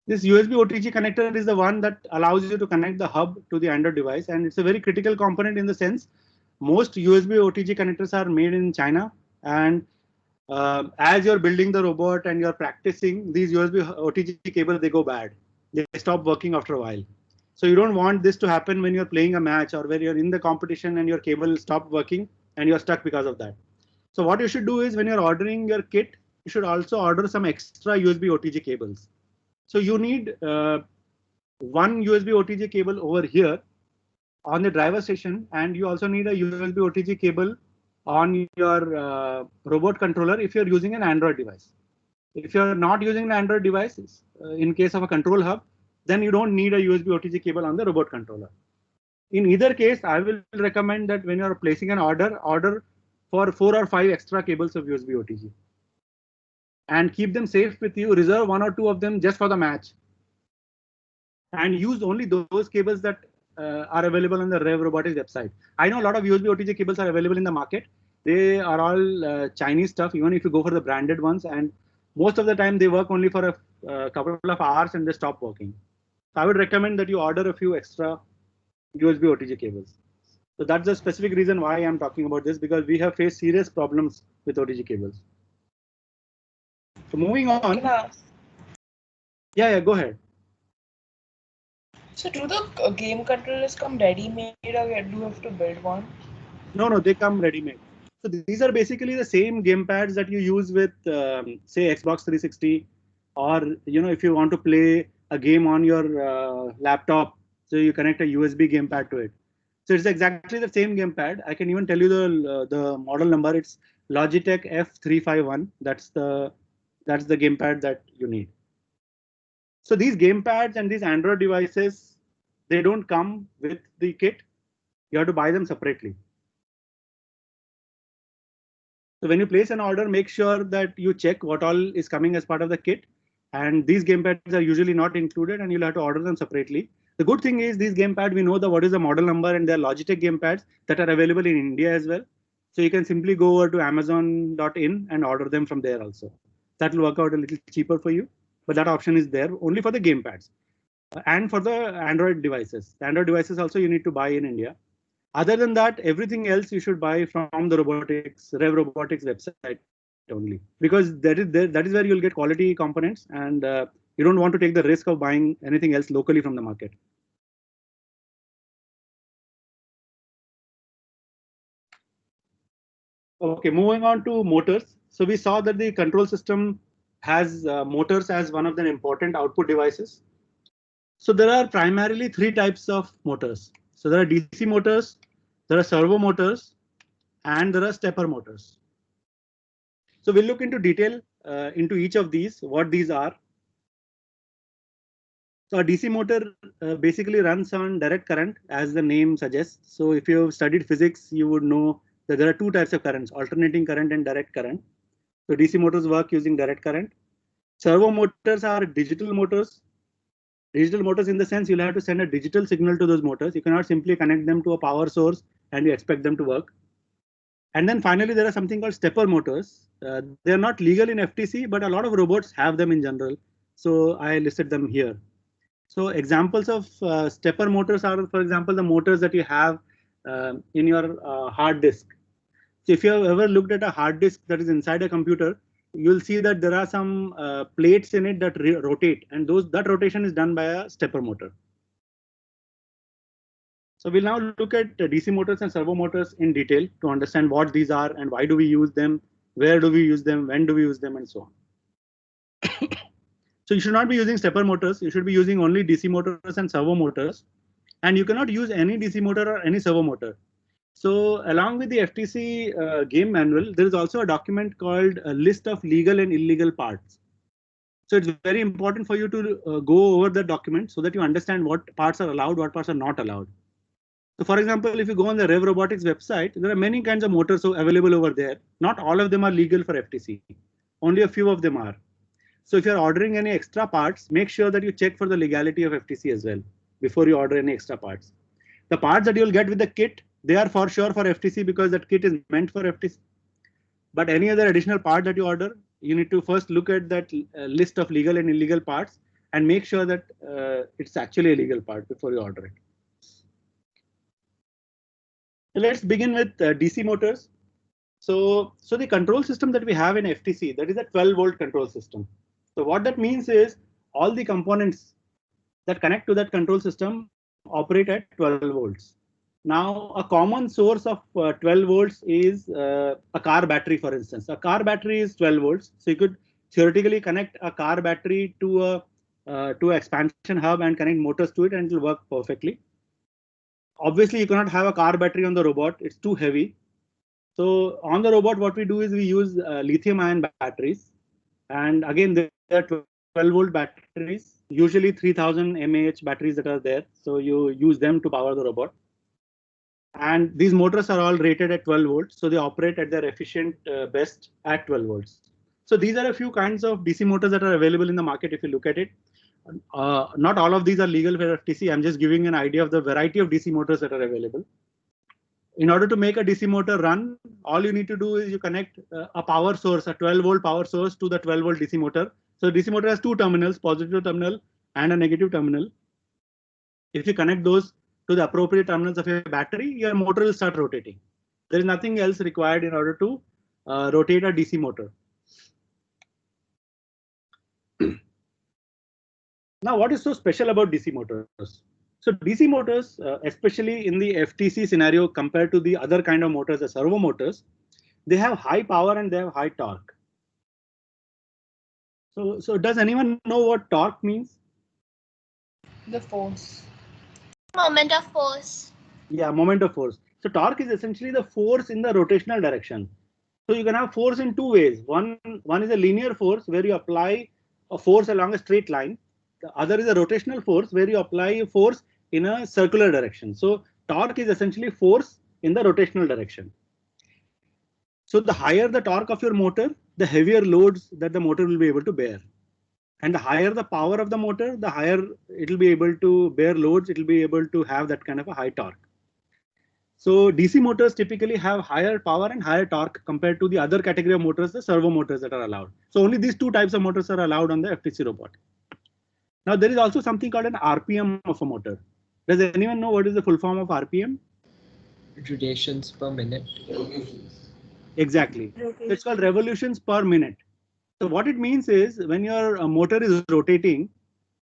This USB OTG connector is the one that allows you to connect the hub to the Android device, and it's a very critical component in the sense most USB OTG connectors are made in China, and as you're building the robot and you're practicing, these USB OTG cables, they go bad. They stop working after a while. So you don't want this to happen when you're playing a match or when you're in the competition and your cable stopped working and you're stuck because of that. So what you should do is when you're ordering your kit, you should also order some extra USB OTG cables. So you need one USB OTG cable over here on the driver station, and you also need a USB OTG cable on your robot controller if you're using an Android device. If you're not using an Android device, in case of a control hub, then you don't need a USB OTG cable on the robot controller. In either case, I will recommend that when you're placing an order for 4 or 5 extra cables of USB OTG. And keep them safe with you. Reserve 1 or 2 of them just for the match. and use only those cables that are available on the Rev Robotics website. I know a lot of USB OTG cables are available in the market. They are all Chinese stuff, even if you go for the branded ones, and most of the time they work only for a couple of hours and they stop working. So I would recommend that you order a few extra USB OTG cables. So that's the specific reason why I'm talking about this, because we have faced serious problems with OTG cables. So moving on. Can I ask? Yeah, go ahead. So do the game controllers come ready-made, or do you have to build one? No, they come ready-made. So these are basically the same gamepads that you use with, say, Xbox 360, or if you want to play a game on your laptop, so you connect a USB gamepad to it. So it's exactly the same gamepad. I can even tell you the model number. It's Logitech F351. That's the gamepad that you need. So these gamepads and these Android devices, they don't come with the kit. You have to buy them separately. So when you place an order, make sure that you check what all is coming as part of the kit. And these gamepads are usually not included, and you'll have to order them separately. The good thing is these gamepads, we know what is the model number, and they're Logitech gamepads that are available in India as well. So you can simply go over to Amazon.in and order them from there also. That will work out a little cheaper for you, but that option is there only for the gamepads and for the Android devices. The Android devices also you need to buy in India. Other than that, everything else you should buy from the Rev Robotics website only, because that is where you'll get quality components, and you don't want to take the risk of buying anything else locally from the market. Okay, moving on to motors. So we saw that the control system has motors as one of the important output devices. So there are primarily three types of motors. So there are DC motors, there are servo motors, and there are stepper motors. So we'll look into detail into each of these, what these are. So a DC motor basically runs on direct current, as the name suggests. So if you have studied physics, you would know that there are two types of currents, alternating current and direct current. So DC motors work using direct current. Servo motors are digital motors. Digital motors in the sense you'll have to send a digital signal to those motors. You cannot simply connect them to a power source and you expect them to work. And then finally, there are something called stepper motors. They're not legal in FTC, but a lot of robots have them in general. So I listed them here. So examples of stepper motors are, for example, the motors that you have in your hard disk. So if you have ever looked at a hard disk that is inside a computer, you'll see that there are some plates in it that rotate, and that rotation is done by a stepper motor. So we'll now look at DC motors and servo motors in detail to understand what these are and why do we use them, where do we use them, when do we use them, and so on. So you should not be using stepper motors. You should be using only DC motors and servo motors. And you cannot use any DC motor or any servo motor. So along with the FTC game manual, there is also a document called a list of legal and illegal parts. So it's very important for you to go over the document so that you understand what parts are allowed, what parts are not allowed. So for example, if you go on the Rev Robotics website, there are many kinds of motors available over there. Not all of them are legal for FTC. Only a few of them are. So if you're ordering any extra parts, make sure that you check for the legality of FTC as well before you order any extra parts. The parts that you'll get with the kit, they are for sure for FTC because that kit is meant for FTC. But any other additional part that you order, you need to first look at that list of legal and illegal parts and make sure that it's actually a legal part before you order it. So let's begin with DC motors. So the control system that we have in FTC, that is a 12-volt control system. So what that means is all the components that connect to that control system operate at 12 volts. Now, a common source of 12 volts is a car battery, for instance. A car battery is 12 volts. So you could theoretically connect a car battery to an expansion hub and connect motors to it, and it will work perfectly. Obviously, you cannot have a car battery on the robot. It's too heavy. So on the robot, what we do is we use lithium-ion batteries. And again, there are 12-volt batteries, usually 3000 mAh batteries that are there. So you use them to power the robot. And these motors are all rated at 12 volts. So they operate at their efficient best at 12 volts. So these are a few kinds of DC motors that are available in the market if you look at it. Not all of these are legal for FTC. I'm just giving an idea of the variety of DC motors that are available. In order to make a DC motor run, all you need to do is you connect a power source, a 12-volt power source to the 12-volt DC motor. So DC motor has two terminals, positive terminal and a negative terminal. If you connect those to the appropriate terminals of your battery, your motor will start rotating. There is nothing else required in order to rotate a DC motor. Now, what is so special about DC motors? So DC motors, especially in the FTC scenario compared to the other kind of motors, the servo motors, they have high power and they have high torque. So does anyone know what torque means? The force. Moment of force. Yeah, moment of force. So torque is essentially the force in the rotational direction. So you can have force in two ways. One is a linear force where you apply a force along a straight line. The other is a rotational force where you apply a force in a circular direction. So torque is essentially force in the rotational direction. So the higher the torque of your motor, the heavier loads that the motor will be able to bear. And the higher the power of the motor, the higher it will be able to bear loads. It will be able to have that kind of a high torque. So DC motors typically have higher power and higher torque compared to the other category of motors, the servo motors that are allowed. So only these two types of motors are allowed on the FTC robot. Now there is also something called an RPM of a motor. Does anyone know what is the full form of RPM? Rotations per minute. Exactly. So it's called revolutions per minute. So what it means is when your motor is rotating,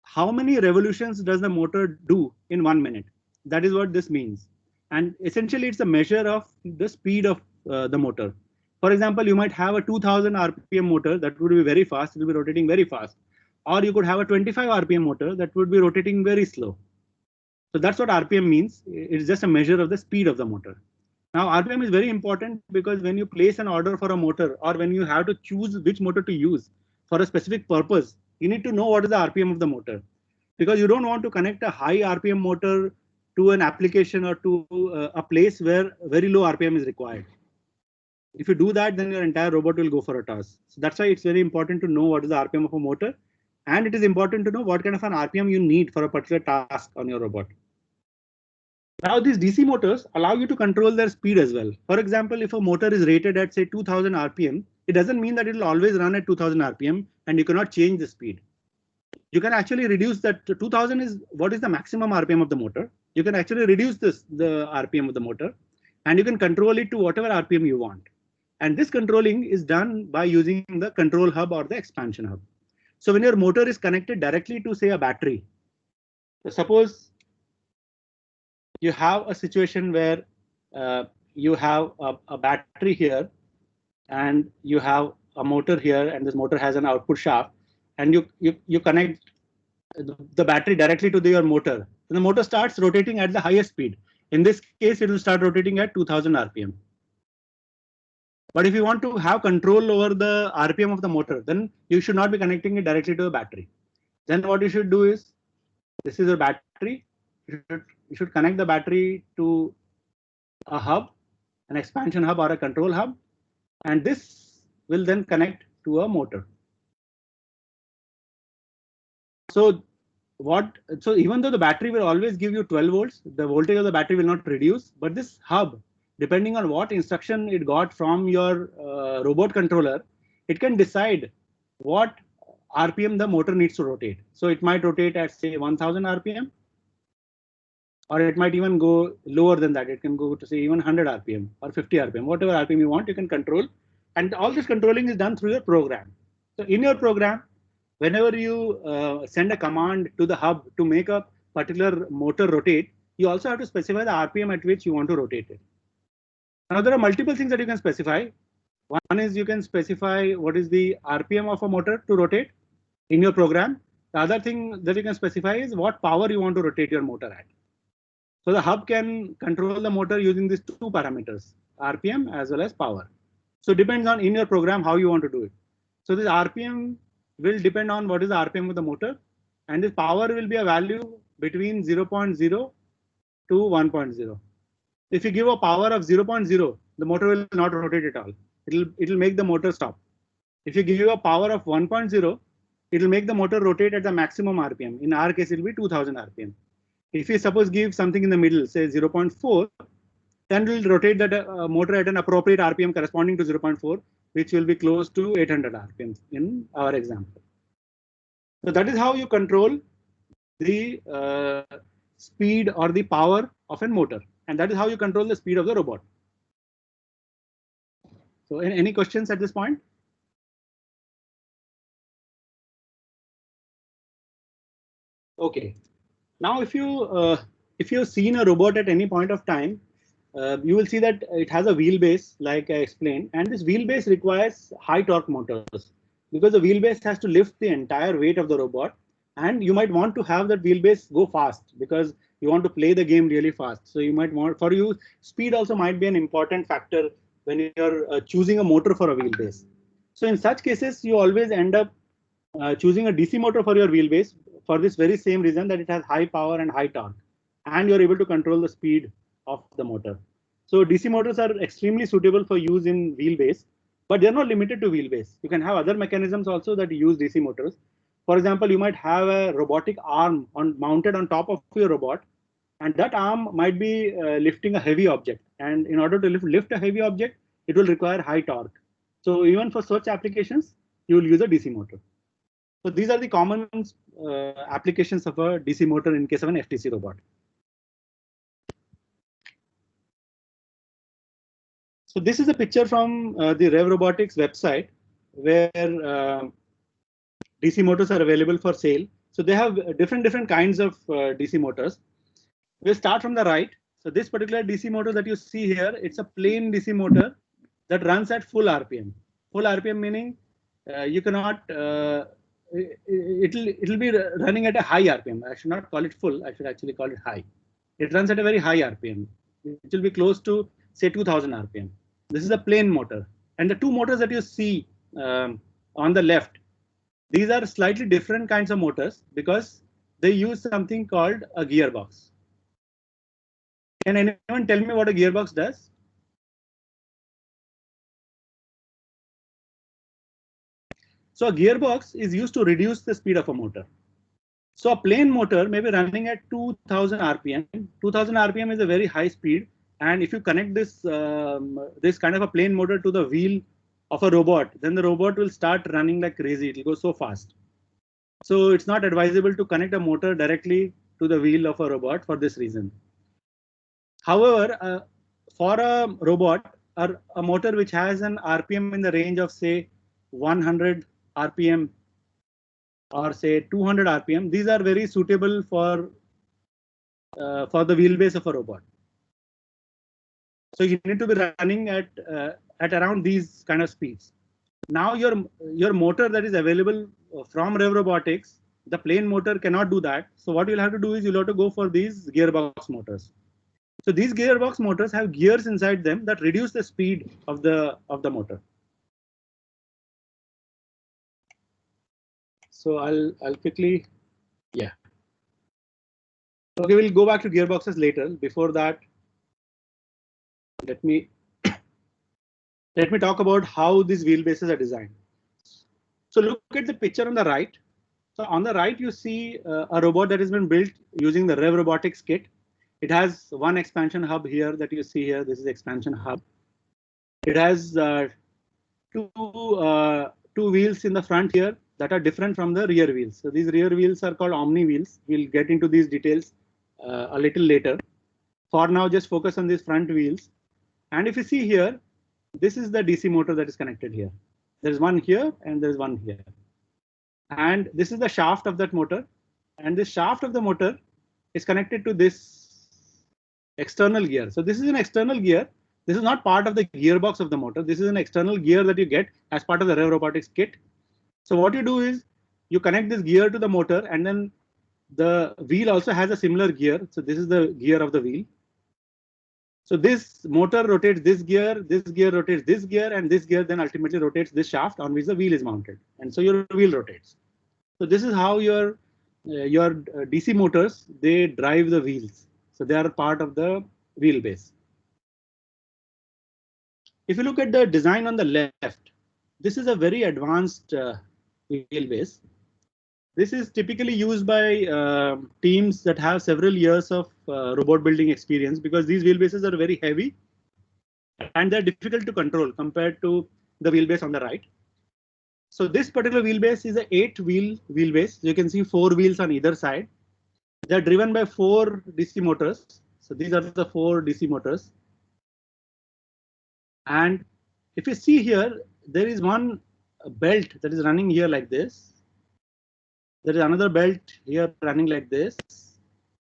how many revolutions does the motor do in 1 minute? That is what this means. And essentially it's a measure of the speed of the motor. For example, you might have a 2000 RPM motor that would be very fast. It will be rotating very fast. Or you could have a 25 RPM motor that would be rotating very slow. So that's what RPM means. It's just a measure of the speed of the motor. Now RPM is very important because when you place an order for a motor or when you have to choose which motor to use for a specific purpose, you need to know what is the RPM of the motor, because you don't want to connect a high RPM motor to an application or to a place where very low RPM is required. If you do that, then your entire robot will go for a toss. So that's why it's very important to know what is the RPM of a motor, and it is important to know what kind of an RPM you need for a particular task on your robot. Now these DC motors allow you to control their speed as well. For example, if a motor is rated at say 2000 RPM, it doesn't mean that it will always run at 2000 RPM and you cannot change the speed. You can actually reduce that. 2000 is what is the maximum RPM of the motor. You can actually reduce the RPM of the motor and you can control it to whatever RPM you want. And this controlling is done by using the control hub or the expansion hub. So when your motor is connected directly to say a battery, suppose you have a situation where you have a battery here and you have a motor here, and this motor has an output shaft, and you connect the battery directly to your motor, and the motor starts rotating at the highest speed. In this case, it will start rotating at 2000 RPM. But if you want to have control over the RPM of the motor, then you should not be connecting it directly to the battery. Then what you should do is, this is your battery. You should connect the battery to a hub, an expansion hub or a control hub, and this will then connect to a motor. So even though the battery will always give you 12 volts, the voltage of the battery will not reduce, but this hub, depending on what instruction it got from your robot controller, it can decide what RPM the motor needs to rotate. So it might rotate at say 1000 RPM, or it might even go lower than that. It can go to say even 100 RPM or 50 RPM, whatever RPM you want, you can control. And all this controlling is done through your program. So in your program, whenever you send a command to the hub to make a particular motor rotate, you also have to specify the RPM at which you want to rotate it. Now there are multiple things that you can specify. One is you can specify what is the RPM of a motor to rotate in your program. The other thing that you can specify is what power you want to rotate your motor at. So the hub can control the motor using these two parameters, RPM as well as power. So it depends on in your program how you want to do it. So this RPM will depend on what is the RPM of the motor, and this power will be a value between 0.0 to 1.0. If you give a power of 0.0, the motor will not rotate at all. It'll make the motor stop. If you give a power of 1.0, it will make the motor rotate at the maximum RPM. In our case, it will be 2000 RPM. If you suppose give something in the middle, say 0.4, then we'll rotate that motor at an appropriate RPM corresponding to 0.4, which will be close to 800 RPM in our example. So that is how you control the speed or the power of a motor, and that is how you control the speed of the robot. So any questions at this point? Okay. Now, if you've seen a robot at any point of time, you will see that it has a wheelbase, like I explained, and this wheelbase requires high torque motors because the wheelbase has to lift the entire weight of the robot, and you might want to have that wheelbase go fast because you want to play the game really fast. So you might want, for you, speed also might be an important factor when you're choosing a motor for a wheelbase. So in such cases, you always end up choosing a DC motor for your wheelbase for this very same reason, that it has high power and high torque, and you're able to control the speed of the motor. So DC motors are extremely suitable for use in wheelbase, but they're not limited to wheelbase. You can have other mechanisms also that use DC motors. For example, you might have a robotic arm mounted on top of your robot, and that arm might be lifting a heavy object. And in order to lift a heavy object, it will require high torque. So even for such applications, you will use a DC motor. So these are the common applications of a DC motor in case of an FTC robot. So this is a picture from the Rev Robotics website where DC motors are available for sale. So they have different kinds of DC motors. We'll start from the right. So this particular DC motor that you see here, it's a plain DC motor that runs at full RPM. Full RPM meaning you cannot. It'll be running at a high RPM. I should not call it full. I should actually call it high. It runs at a very high RPM. It will be close to say 2000 RPM. This is a plain motor, and the two motors that you see on the left, these are slightly different kinds of motors because they use something called a gearbox. Can anyone tell me what a gearbox does? So a gearbox is used to reduce the speed of a motor. So a plain motor may be running at 2000 RPM. 2000 RPM is a very high speed. And if you connect this this kind of a plain motor to the wheel of a robot, then the robot will start running like crazy. It will go so fast. So it's not advisable to connect a motor directly to the wheel of a robot for this reason. However, for a robot or a motor which has an RPM in the range of say 100 RPM or say 200 RPM, these are very suitable for the wheelbase of a robot. So you need to be running at around these kind of speeds. Now your motor that is available from Rev Robotics, the plain motor cannot do that. So what you'll have to do is you'll have to go for these gearbox motors. So these gearbox motors have gears inside them that reduce the speed of the motor. So I'll quickly, yeah. Okay, we'll go back to gearboxes later. Before that, let me talk about how these wheelbases are designed. So look at the picture on the right. So on the right, you see a robot that has been built using the Rev Robotics kit. It has one expansion hub here that you see here. This is expansion hub. It has two wheels in the front here that are different from the rear wheels. So these rear wheels are called Omni wheels. We'll get into these details a little later. For now, just focus on these front wheels. And if you see here, this is the DC motor that is connected here. There's one here and there's one here. And this is the shaft of that motor. And this shaft of the motor is connected to this external gear. So this is an external gear. This is not part of the gearbox of the motor. This is an external gear that you get as part of the Rev Robotics kit. So what you do is you connect this gear to the motor, and then the wheel also has a similar gear. So this is the gear of the wheel. So this motor rotates this gear rotates this gear, and this gear then ultimately rotates this shaft on which the wheel is mounted. And so your wheel rotates. So this is how your DC motors, they drive the wheels. So they are part of the wheelbase. If you look at the design on the left, this is a very advanced wheelbase. This is typically used by teams that have several years of robot building experience, because these wheelbases are very heavy and they're difficult to control compared to the wheelbase on the right. So this particular wheelbase is an 8-wheel wheelbase. You can see 4 wheels on either side. They're driven by 4 DC motors. So these are the 4 DC motors. And if you see here, there is one belt that is running here like this. There is another belt here running like this.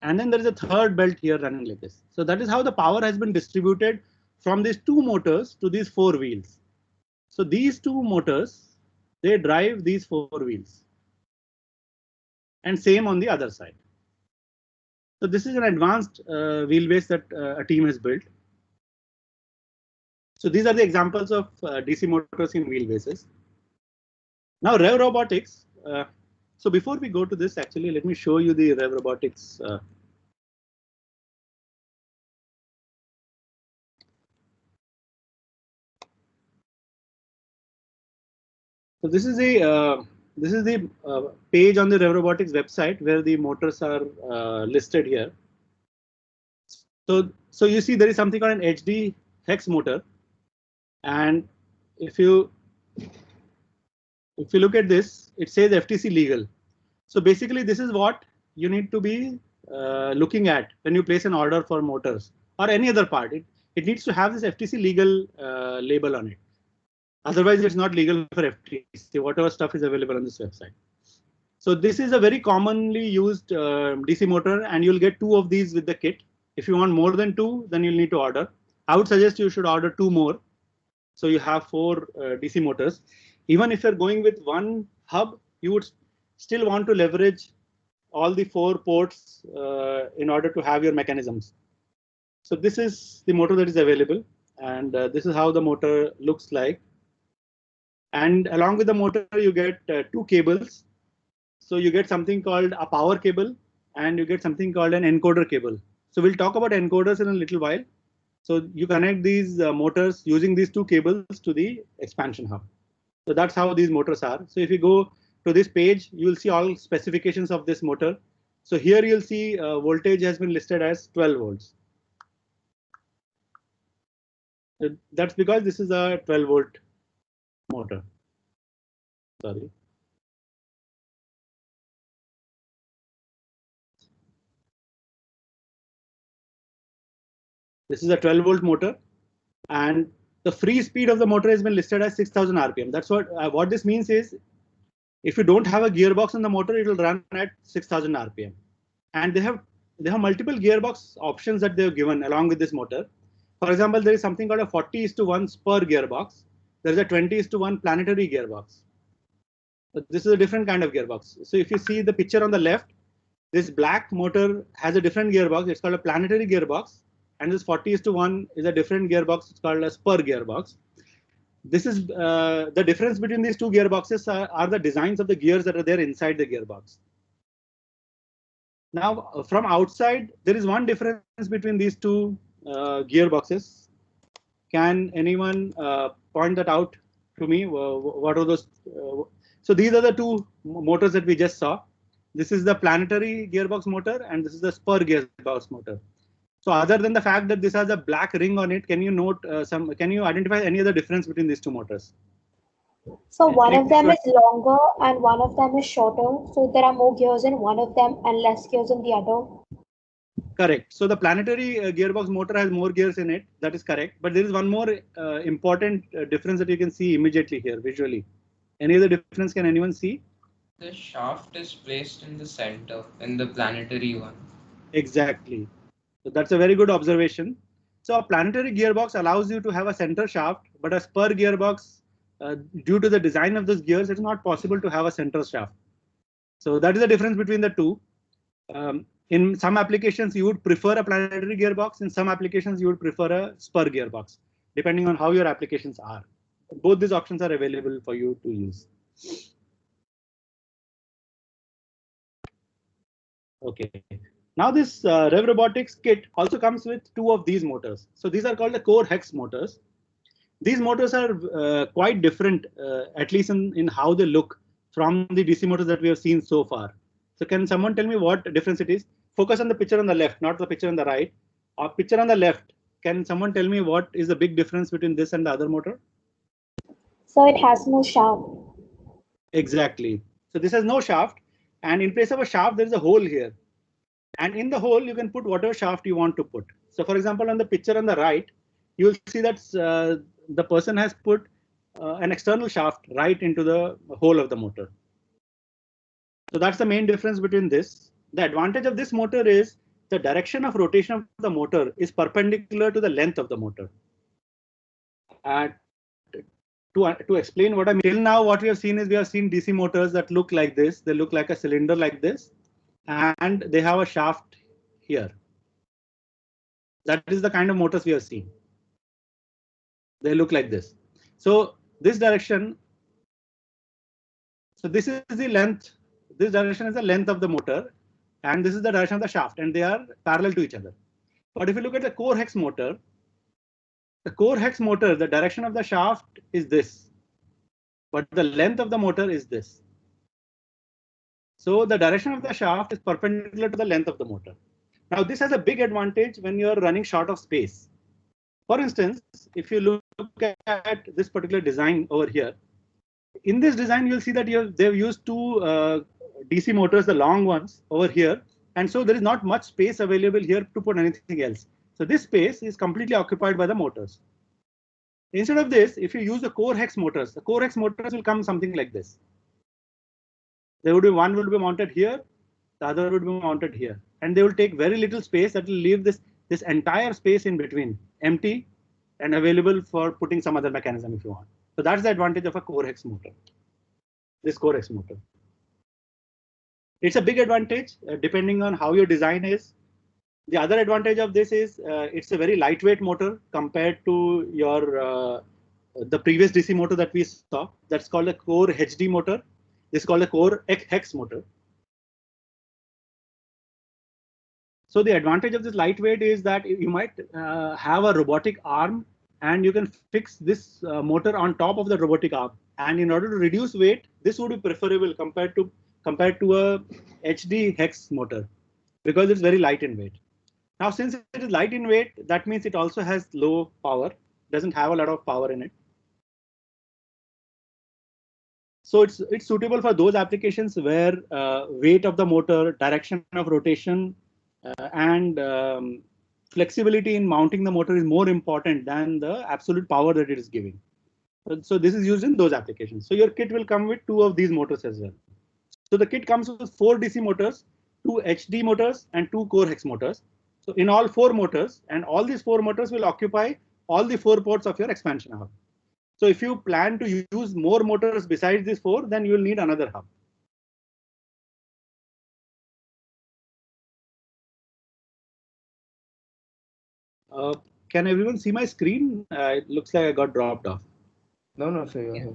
And then there is a third belt here running like this. So that is how the power has been distributed from these 2 motors to these 4 wheels. So these 2 motors, they drive these 4 wheels. And same on the other side. So this is an advanced wheelbase that a team has built. So these are the examples of DC motors in wheelbases. Now Rev Robotics. So before we go to this, actually, let me show you the Rev Robotics. So this is the page on the Rev Robotics website where the motors are listed here. So you see there is something called an HD hex motor, and if you look at this, it says FTC legal. So basically, this is what you need to be looking at when you place an order for motors or any other part. It needs to have this FTC legal label on it. Otherwise, it's not legal for FTC, whatever stuff is available on this website. So this is a very commonly used DC motor, and you'll get 2 of these with the kit. If you want more than 2, then you'll need to order. I would suggest you should order 2 more. So you have 4 DC motors. Even if you're going with 1 hub, you would still want to leverage all the 4 ports in order to have your mechanisms. So this is the motor that is available, and this is how the motor looks like. And along with the motor, you get 2 cables. So you get something called a power cable, and you get something called an encoder cable. So we'll talk about encoders in a little while. So you connect these motors using these 2 cables to the expansion hub. So that's how these motors are. So if you go to this page, you will see all specifications of this motor. So here you'll see voltage has been listed as 12 volts. That's because this is a 12 volt motor. Sorry. This is a 12 volt motor, and the free speed of the motor has been listed as 6000 RPM. That's what this means is, if you don't have a gearbox on the motor, it will run at 6000 RPM. And they have multiple gearbox options that they've given along with this motor. For example, there is something called a 40:1 spur gearbox. There is a 20:1 planetary gearbox. So this is a different kind of gearbox. So if you see the picture on the left, this black motor has a different gearbox. It's called a planetary gearbox. And this 40:1 is a different gearbox. It's called a spur gearbox. This is the difference between these 2 gearboxes are the designs of the gears that are there inside the gearbox. Now, from outside, there is one difference between these 2 gearboxes. Can anyone point that out to me? What are those? So these are the 2 motors that we just saw. This is the planetary gearbox motor, and this is the spur gearbox motor. So other than the fact that this has a black ring on it, can you note can you identify any other difference between these 2 motors? So one of them is longer and one of them is shorter. So there are more gears in one of them and less gears in the other. Correct. So the planetary gearbox motor has more gears in it. That is correct. But there is one more important difference that you can see immediately here visually. Any other difference can anyone see? The shaft is placed in the center in the planetary one. Exactly. So that's a very good observation. So a planetary gearbox allows you to have a center shaft, but a spur gearbox, due to the design of those gears, it's not possible to have a center shaft. So that is the difference between the 2. In some applications, you would prefer a planetary gearbox. In some applications, you would prefer a spur gearbox, depending on how your applications are. Both these options are available for you to use. Okay. Now this Rev Robotics kit also comes with 2 of these motors. So these are called the core hex motors. These motors are quite different, at least in how they look from the DC motors that we have seen so far. So can someone tell me what difference it is? Focus on the picture on the left, not the picture on the right. Or picture on the left. Can someone tell me what is the big difference between this and the other motor? So it has no shaft. Exactly. So this has no shaft, and in place of a shaft, there is a hole here. And in the hole, you can put whatever shaft you want to put. So for example, on the picture on the right, you will see that the person has put an external shaft right into the hole of the motor. So that's the main difference between this. The advantage of this motor is the direction of rotation of the motor is perpendicular to the length of the motor. To explain what I mean, till now what we have seen is we have seen DC motors that look like this. They look like a cylinder like this, and they have a shaft here. That is the kind of motors we have seen. They look like this. So this direction, so this is the length, this direction is the length of the motor, and this is the direction of the shaft, and they are parallel to each other. But if you look at the core hex motor, the direction of the shaft is this, but the length of the motor is this. So the direction of the shaft is perpendicular to the length of the motor. Now this has a big advantage when you are running short of space. For instance, if you look at this particular design over here, in this design, you'll see that they've used two DC motors, the long ones over here. And so there is not much space available here to put anything else. So this space is completely occupied by the motors. Instead of this, if you use the core hex motors, the core hex motors will come something like this. There would be one will be mounted here, the other would be mounted here, and they will take very little space that will leave this entire space in between empty and available for putting some other mechanism if you want. So that's the advantage of a core hex motor. This core hex motor. It's a big advantage depending on how your design is. The other advantage of this is it's a very lightweight motor compared to your the previous DC motor that we saw. That's called a core HD motor. This is called a core hex motor. So the advantage of this lightweight is that you might have a robotic arm, and you can fix this motor on top of the robotic arm. And in order to reduce weight, this would be preferable compared to a HD hex motor, because it's very light in weight. Now, since it is light in weight, that means it also has low power, doesn't have a lot of power in it. So it's suitable for those applications where weight of the motor, direction of rotation, and flexibility in mounting the motor is more important than the absolute power that it is giving. So this is used in those applications. So your kit will come with 2 of these motors as well. So the kit comes with 4 DC motors, 2 HD motors, and 2 core hex motors. So in all 4 motors, and all these 4 motors will occupy all the 4 ports of your expansion hub. So if you plan to use more motors besides these 4, then you will need another hub. Can everyone see my screen? It looks like I got dropped off. No, sir. You're here.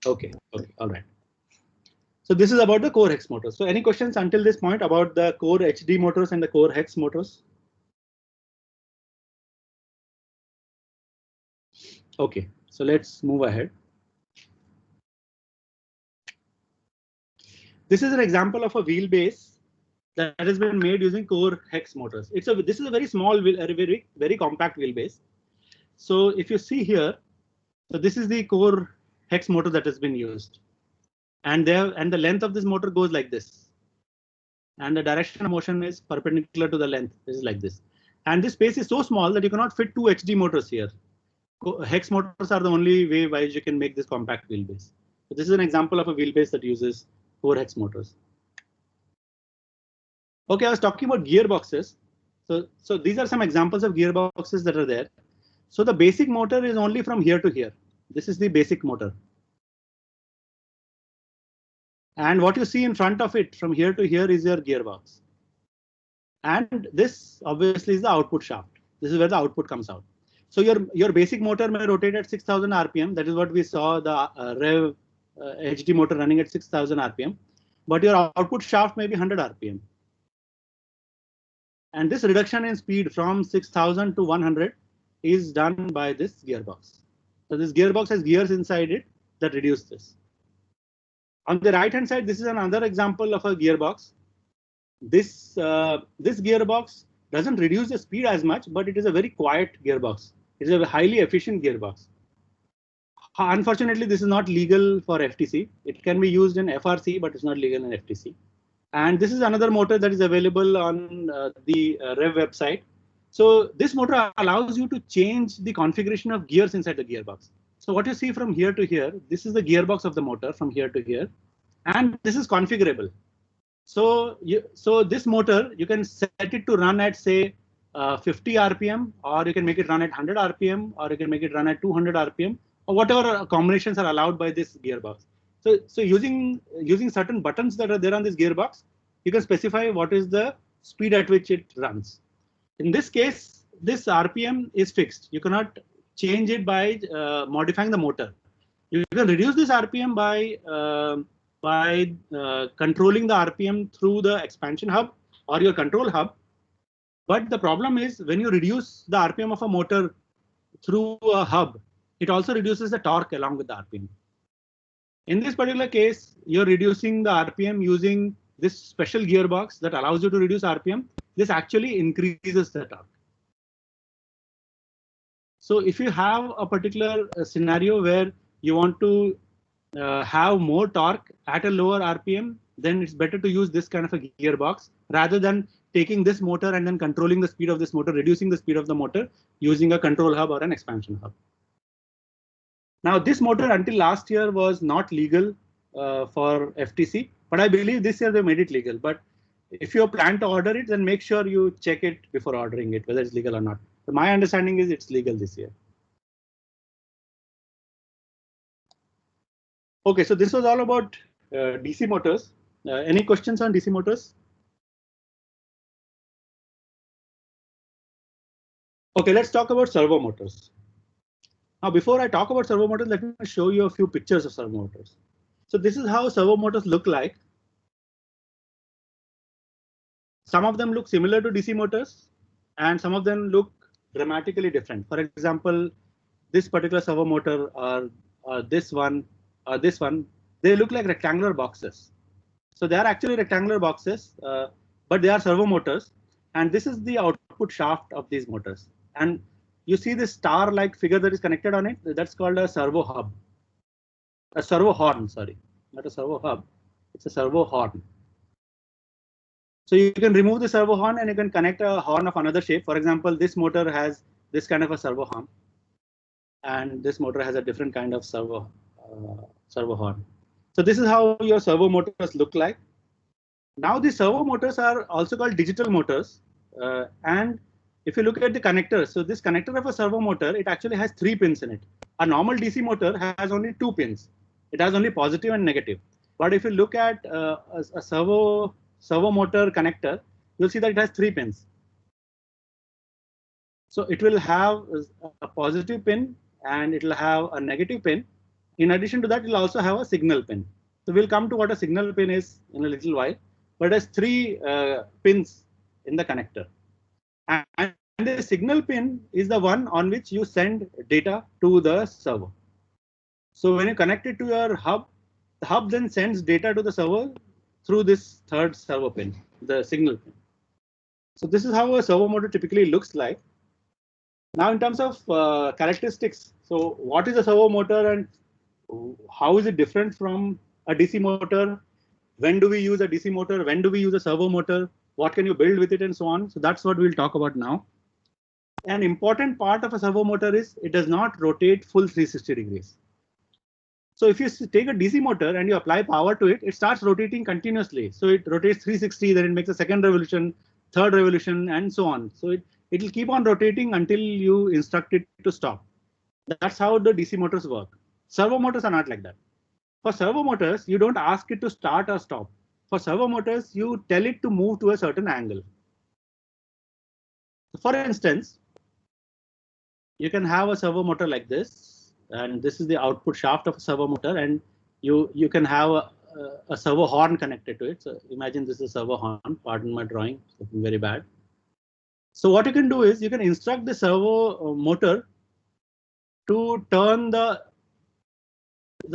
Okay, all right. So this is about the core hex motors. So any questions until this point about the core HD motors and the core hex motors? Okay, so let's move ahead. This is an example of a wheelbase that has been made using core hex motors. This is a very small, very compact wheelbase. So if you see here, so this is the core hex motor that has been used, and the length of this motor goes like this, and the direction of motion is perpendicular to the length. This is like this, and this space is so small that you cannot fit 2 HD motors here. Hex motors are the only way by which you can make this compact wheelbase. So this is an example of a wheelbase that uses core hex motors. Okay, I was talking about gearboxes. So these are some examples of gearboxes that are there. So the basic motor is only from here to here. This is the basic motor. And what you see in front of it from here to here is your gearbox. And this obviously is the output shaft. This is where the output comes out. So your basic motor may rotate at 6,000 RPM. That is what we saw, the Rev HD motor running at 6,000 RPM. But your output shaft may be 100 RPM. And this reduction in speed from 6,000 to 100 is done by this gearbox. So this gearbox has gears inside it that reduce this. On the right hand side, this is another example of a gearbox. This gearbox doesn't reduce the speed as much, but it is a very quiet gearbox. It is a highly efficient gearbox. Unfortunately, this is not legal for FTC. It can be used in FRC, but it's not legal in FTC. And this is another motor that is available on the REV website. So this motor allows you to change the configuration of gears inside the gearbox. So what you see from here to here, this is the gearbox of the motor from here to here, and this is configurable. So this motor, you can set it to run at say 50 RPM, or you can make it run at 100 RPM, or you can make it run at 200 RPM, or whatever combinations are allowed by this gearbox. So using certain buttons that are there on this gearbox, you can specify what is the speed at which it runs. In this case, this RPM is fixed. You cannot change it by modifying the motor. You can reduce this RPM by controlling the RPM through the expansion hub or your control hub. But the problem is when you reduce the RPM of a motor through a hub, it also reduces the torque along with the RPM. In this particular case, you're reducing the RPM using this special gearbox that allows you to reduce RPM. This actually increases the torque. So if you have a particular scenario where you want to have more torque at a lower RPM, then it's better to use this kind of a gearbox rather than taking this motor and then controlling the speed of this motor, reducing the speed of the motor using a control hub or an expansion hub. Now, this motor until last year was not legal for FTC, but I believe this year they made it legal. But if you plan to order it, then make sure you check it before ordering it, whether it's legal or not. But my understanding is it's legal this year. OK, so this was all about DC motors. Any questions on DC motors? OK, let's talk about servo motors. Now, before I talk about servo motors, let me show you a few pictures of servo motors. So this is how servo motors look like. Some of them look similar to DC motors, and some of them look dramatically different. For example, this particular servo motor or this one, they look like rectangular boxes. So they are actually rectangular boxes, but they are servo motors. And this is the output shaft of these motors. And you see this star-like figure that is connected on it. That's called a servo hub. A servo horn, sorry, not a servo hub. It's a servo horn. So you can remove the servo horn and you can connect a horn of another shape. For example, this motor has this kind of a servo horn, and this motor has a different kind of servo horn. So this is how your servo motors look like. Now the servo motors are also called digital motors, and if you look at the connectors, so this connector of a servo motor, it actually has 3 pins in it. A normal DC motor has only 2 pins. It has only positive and negative. But if you look at a servo motor connector, you'll see that it has 3 pins. So it will have a positive pin and it will have a negative pin. In addition to that, it will also have a signal pin. So we'll come to what a signal pin is in a little while, but it has 3 pins in the connector. And the signal pin is the one on which you send data to the servo. So when you connect it to your hub, the hub then sends data to the servo through this 3rd servo pin, the signal pin. So this is how a servo motor typically looks like. Now in terms of characteristics, so what is a servo motor and how is it different from a DC motor? When do we use a DC motor? When do we use a servo motor? What can you build with it and so on? So that's what we'll talk about now. An important part of a servo motor is it does not rotate full 360 degrees. So if you take a DC motor and you apply power to it, it starts rotating continuously. So it rotates 360, then it makes a 2nd revolution, 3rd revolution, and so on. So it will keep on rotating until you instruct it to stop. That's how the DC motors work. Servo motors are not like that. For servo motors, you don't ask it to start or stop. For servo motors, you tell it to move to a certain angle. For instance, you can have a servo motor like this, and this is the output shaft of a servo motor, and you can have a servo horn connected to it. So imagine this is a servo horn. Pardon my drawing, it's looking very bad. So what you can do is you can instruct the servo motor to turn the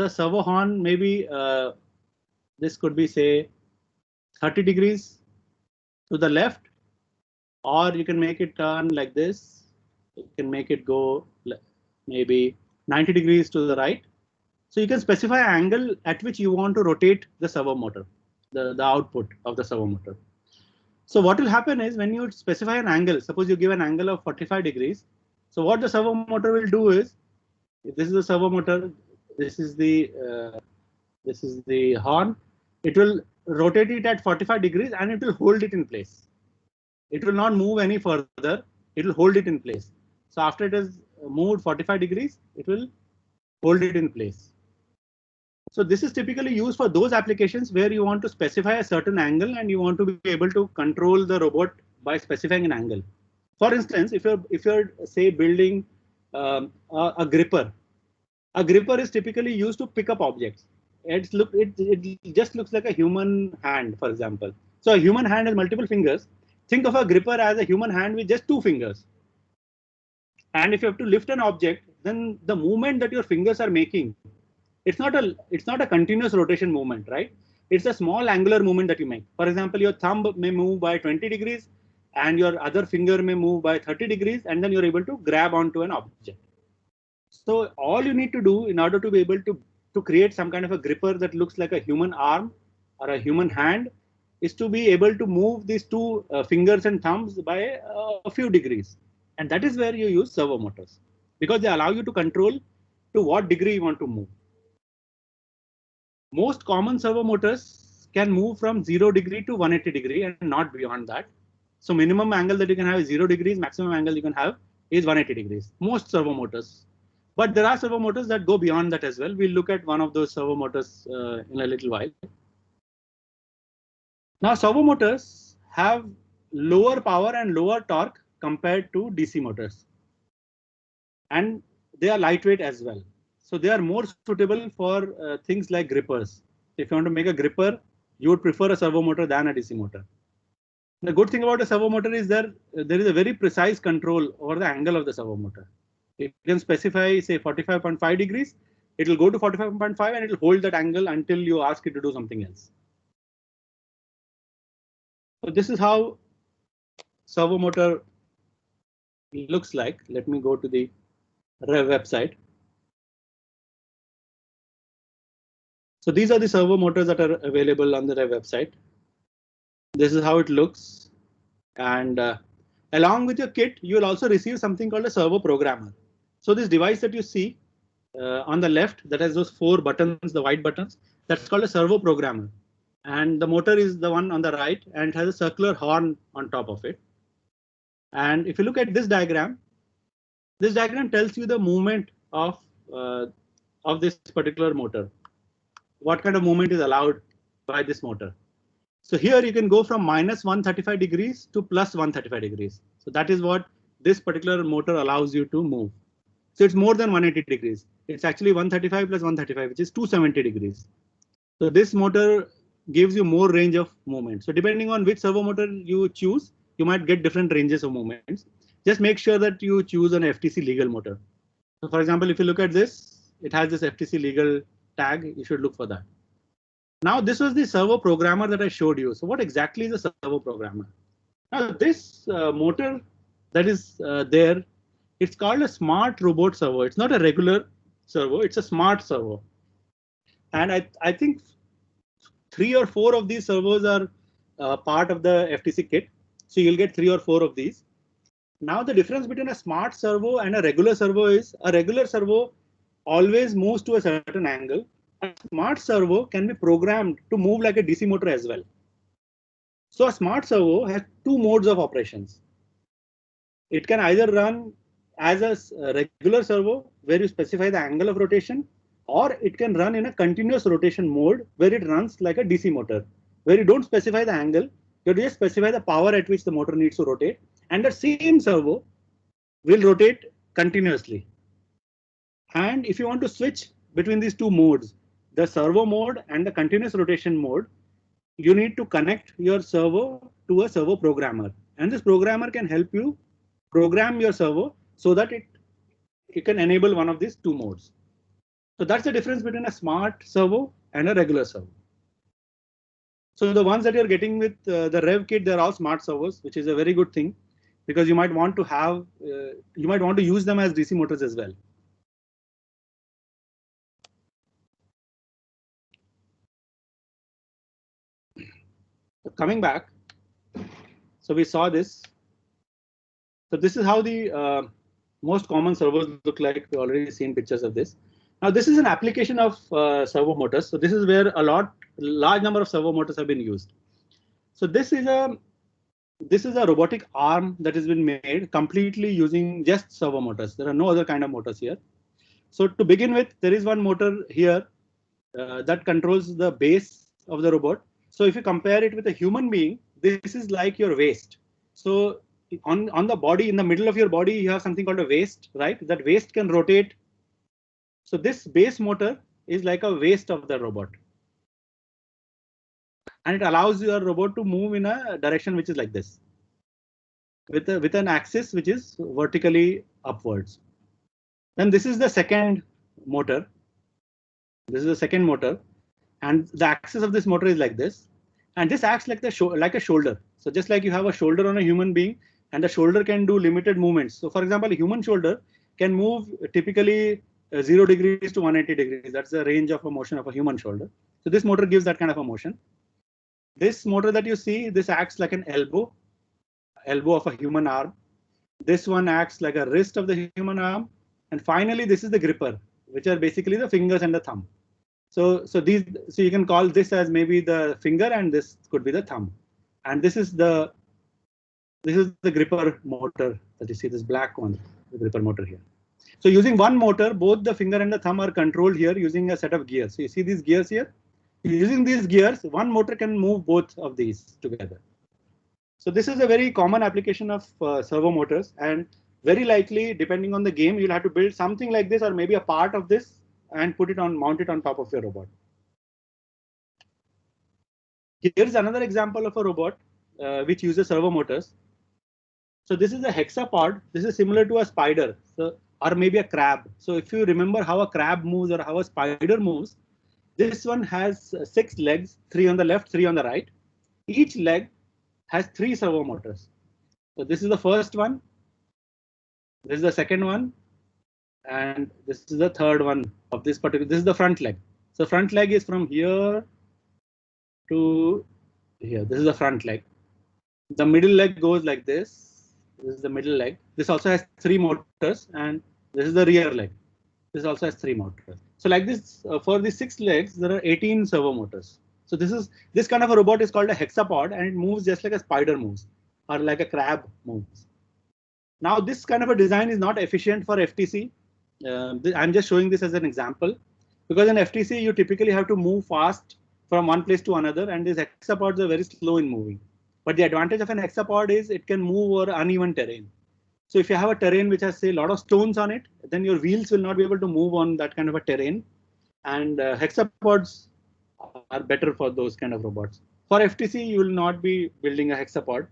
servo horn, maybe this could be say 30 degrees to the left, or you can make it turn like this. You can make it go maybe 90 degrees to the right. So you can specify an angle at which you want to rotate the servo motor, the output of the servo motor. So what will happen is when you specify an angle, suppose you give an angle of 45 degrees. So what the servo motor will do is, if this is the servo motor, this is the horn, it will rotate it at 45 degrees and it will hold it in place. It will not move any further. It will hold it in place. So after it has moved 45 degrees, it will hold it in place. So this is typically used for those applications where you want to specify a certain angle and you want to be able to control the robot by specifying an angle. For instance, if you're say building a gripper is typically used to pick up objects. It just looks like a human hand, for example. So a human hand has multiple fingers. Think of a gripper as a human hand with just 2 fingers. And if you have to lift an object, then the movement that your fingers are making, it's not a continuous rotation movement, right? It's a small angular movement that you make. For example, your thumb may move by 20 degrees and your other finger may move by 30 degrees, and then you're able to grab onto an object. So all you need to do in order to be able to create some kind of a gripper that looks like a human arm or a human hand is to be able to move these 2 fingers and thumbs by a few degrees. And that is where you use servo motors, because they allow you to control to what degree you want to move. Most common servo motors can move from 0 degree to 180 degree and not beyond that. So minimum angle that you can have is 0 degrees, maximum angle you can have is 180 degrees. Most servo motors. But there are servo motors that go beyond that as well. We'll look at one of those servo motors in a little while. Now servo motors have lower power and lower torque compared to DC motors. And they are lightweight as well. So they are more suitable for things like grippers. If you want to make a gripper, you would prefer a servo motor than a DC motor. The good thing about a servo motor is there is a very precise control over the angle of the servo motor. You can specify say 45.5 degrees, it will go to 45.5 and it will hold that angle until you ask it to do something else. So this is how servo motor looks like. Let me go to the REV website. So these are the servo motors that are available on the REV website. This is how it looks. And along with your kit, you will also receive something called a servo programmer. So this device that you see on the left that has those 4 buttons, the white buttons, that's called a servo programmer. And the motor is the one on the right and it has a circular horn on top of it. And if you look at this diagram tells you the movement of this particular motor. What kind of movement is allowed by this motor. So here you can go from minus 135 degrees to plus 135 degrees. So that is what this particular motor allows you to move. So it's more than 180 degrees. It's actually 135 plus 135, which is 270 degrees. So this motor gives you more range of movement. So depending on which servo motor you choose, you might get different ranges of movements. Just make sure that you choose an FTC legal motor. So for example, if you look at this, it has this FTC legal tag. You should look for that. Now this was the servo programmer that I showed you. So what exactly is a servo programmer? Now this motor that is there, it's called a smart robot servo. It's not a regular servo, it's a smart servo. And I think 3 or 4 of these servos are part of the FTC kit. So you'll get 3 or 4 of these. Now the difference between a smart servo and a regular servo is a regular servo always moves to a certain angle. A smart servo can be programmed to move like a DC motor as well. So a smart servo has 2 modes of operations. It can either run as a regular servo where you specify the angle of rotation, or it can run in a continuous rotation mode where it runs like a DC motor, where you don't specify the angle, you just specify the power at which the motor needs to rotate, and the same servo will rotate continuously. And if you want to switch between these 2 modes, the servo mode and the continuous rotation mode, you need to connect your servo to a servo programmer. And this programmer can help you program your servo so that you can enable one of these two modes. So that's the difference between a smart servo and a regular servo. So the ones that you're getting with the Rev kit, they're all smart servos, which is a very good thing because you might want to have, you might want to use them as DC motors as well. So coming back, so we saw this. So this is how the most common servos look like. We've already seen pictures of this. Now this is an application of servo motors. So this is where a large number of servo motors have been used. So this is a robotic arm that has been made completely using just servo motors. There are no other kind of motors here. So to begin with, there is one motor here that controls the base of the robot. So if you compare it with a human being, this is like your waist. So on the body, in the middle of your body, you have something called a waist, right? That waist can rotate. So this base motor is like a waist of the robot. And it allows your robot to move in a direction which is like this, with an axis which is vertically upwards. Then this is the second motor. This is the second motor, and the axis of this motor is like this, and this acts like like a shoulder. So just like you have a shoulder on a human being, and the shoulder can do limited movements. So for example, a human shoulder can move typically 0 degrees to 180 degrees. That's the range of a motion of a human shoulder. So this motor gives that kind of a motion. This motor that you see, this acts like an elbow of a human arm. This one acts like a wrist of the human arm. And finally, this is the gripper, which are basically the fingers and the thumb. So you can call this as maybe the finger, and this could be the thumb. And this is the gripper motor that you see, this black one, the gripper motor here. So using one motor, both the finger and the thumb are controlled here using a set of gears. So you see these gears here? Using these gears, one motor can move both of these together. So this is a very common application of servo motors, and very likely, depending on the game, you'll have to build something like this or maybe a part of this and mount it on top of your robot. Here's another example of a robot which uses servo motors. So this is a hexapod. This is similar to a spider, or maybe a crab. So if you remember how a crab moves or how a spider moves, this one has 6 legs, 3 on the left, 3 on the right. Each leg has 3 servo motors. So this is the first one. This is the second one. And this is the third one of this particular. This is the front leg. So front leg is from here to here. This is the front leg. The middle leg goes like this. This is the middle leg. This also has 3 motors, and this is the rear leg. This also has 3 motors. So like this, for the 6 legs, there are 18 servo motors. So this kind of a robot is called a hexapod, and it moves just like a spider moves or like a crab moves. Now this kind of a design is not efficient for FTC. I'm just showing this as an example, because in FTC you typically have to move fast from one place to another, and these hexapods are very slow in moving. But the advantage of an hexapod is it can move over uneven terrain. So if you have a terrain which has, say, a lot of stones on it, then your wheels will not be able to move on that kind of a terrain. And hexapods are better for those kind of robots. For FTC, you will not be building a hexapod.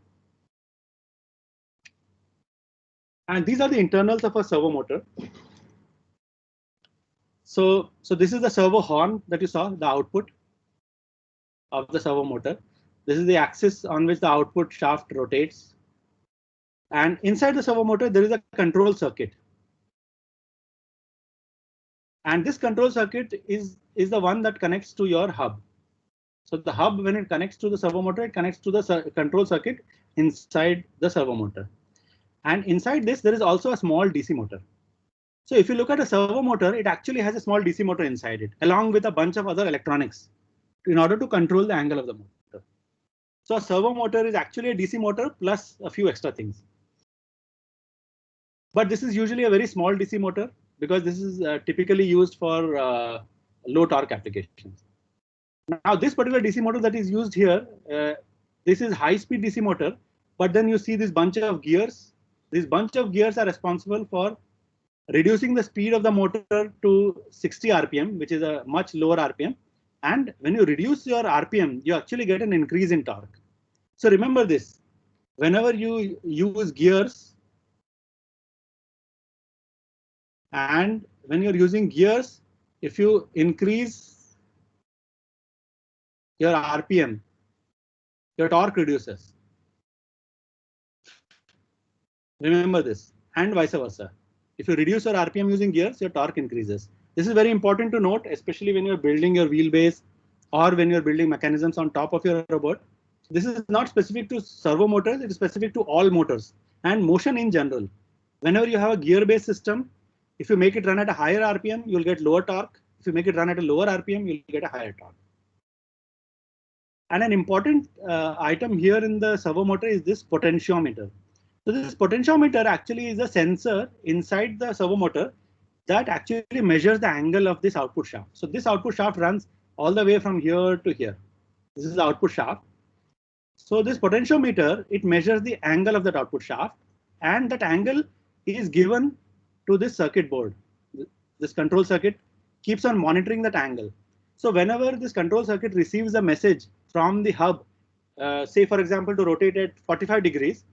And these are the internals of a servo motor. So this is the servo horn that you saw, the output of the servo motor. This is the axis on which the output shaft rotates. And inside the servo motor, there is a control circuit. And this control circuit is the one that connects to your hub. So the hub, when it connects to the servo motor, it connects to the control circuit inside the servo motor. And inside this, there is also a small DC motor. So if you look at a servo motor, it actually has a small DC motor inside it, along with a bunch of other electronics in order to control the angle of the motor. So a servo motor is actually a DC motor plus a few extra things. But this is usually a very small DC motor because this is typically used for low torque applications. Now this particular DC motor that is used here, this is high speed DC motor, but then you see this bunch of gears. This bunch of gears are responsible for reducing the speed of the motor to 60 RPM, which is a much lower RPM. And when you reduce your RPM, you actually get an increase in torque. So remember this, whenever you use gears, And when you're using gears, if you increase your RPM, your torque reduces. Remember this, and vice versa. If you reduce your RPM using gears, your torque increases. This is very important to note, especially when you're building your wheelbase or when you're building mechanisms on top of your robot. This is not specific to servo motors, it is specific to all motors and motion in general. Whenever you have a gear-based system, if you make it run at a higher RPM, you'll get lower torque. If you make it run at a lower RPM, you'll get a higher torque. And an important item here in the servo motor is this potentiometer. So this potentiometer actually is a sensor inside the servo motor that actually measures the angle of this output shaft. So this output shaft runs all the way from here to here. This is the output shaft. So this potentiometer, it measures the angle of that output shaft, and that angle is given to this circuit board. This control circuit keeps on monitoring that angle. So whenever this control circuit receives a message from the hub, say for example to rotate at 45 degrees,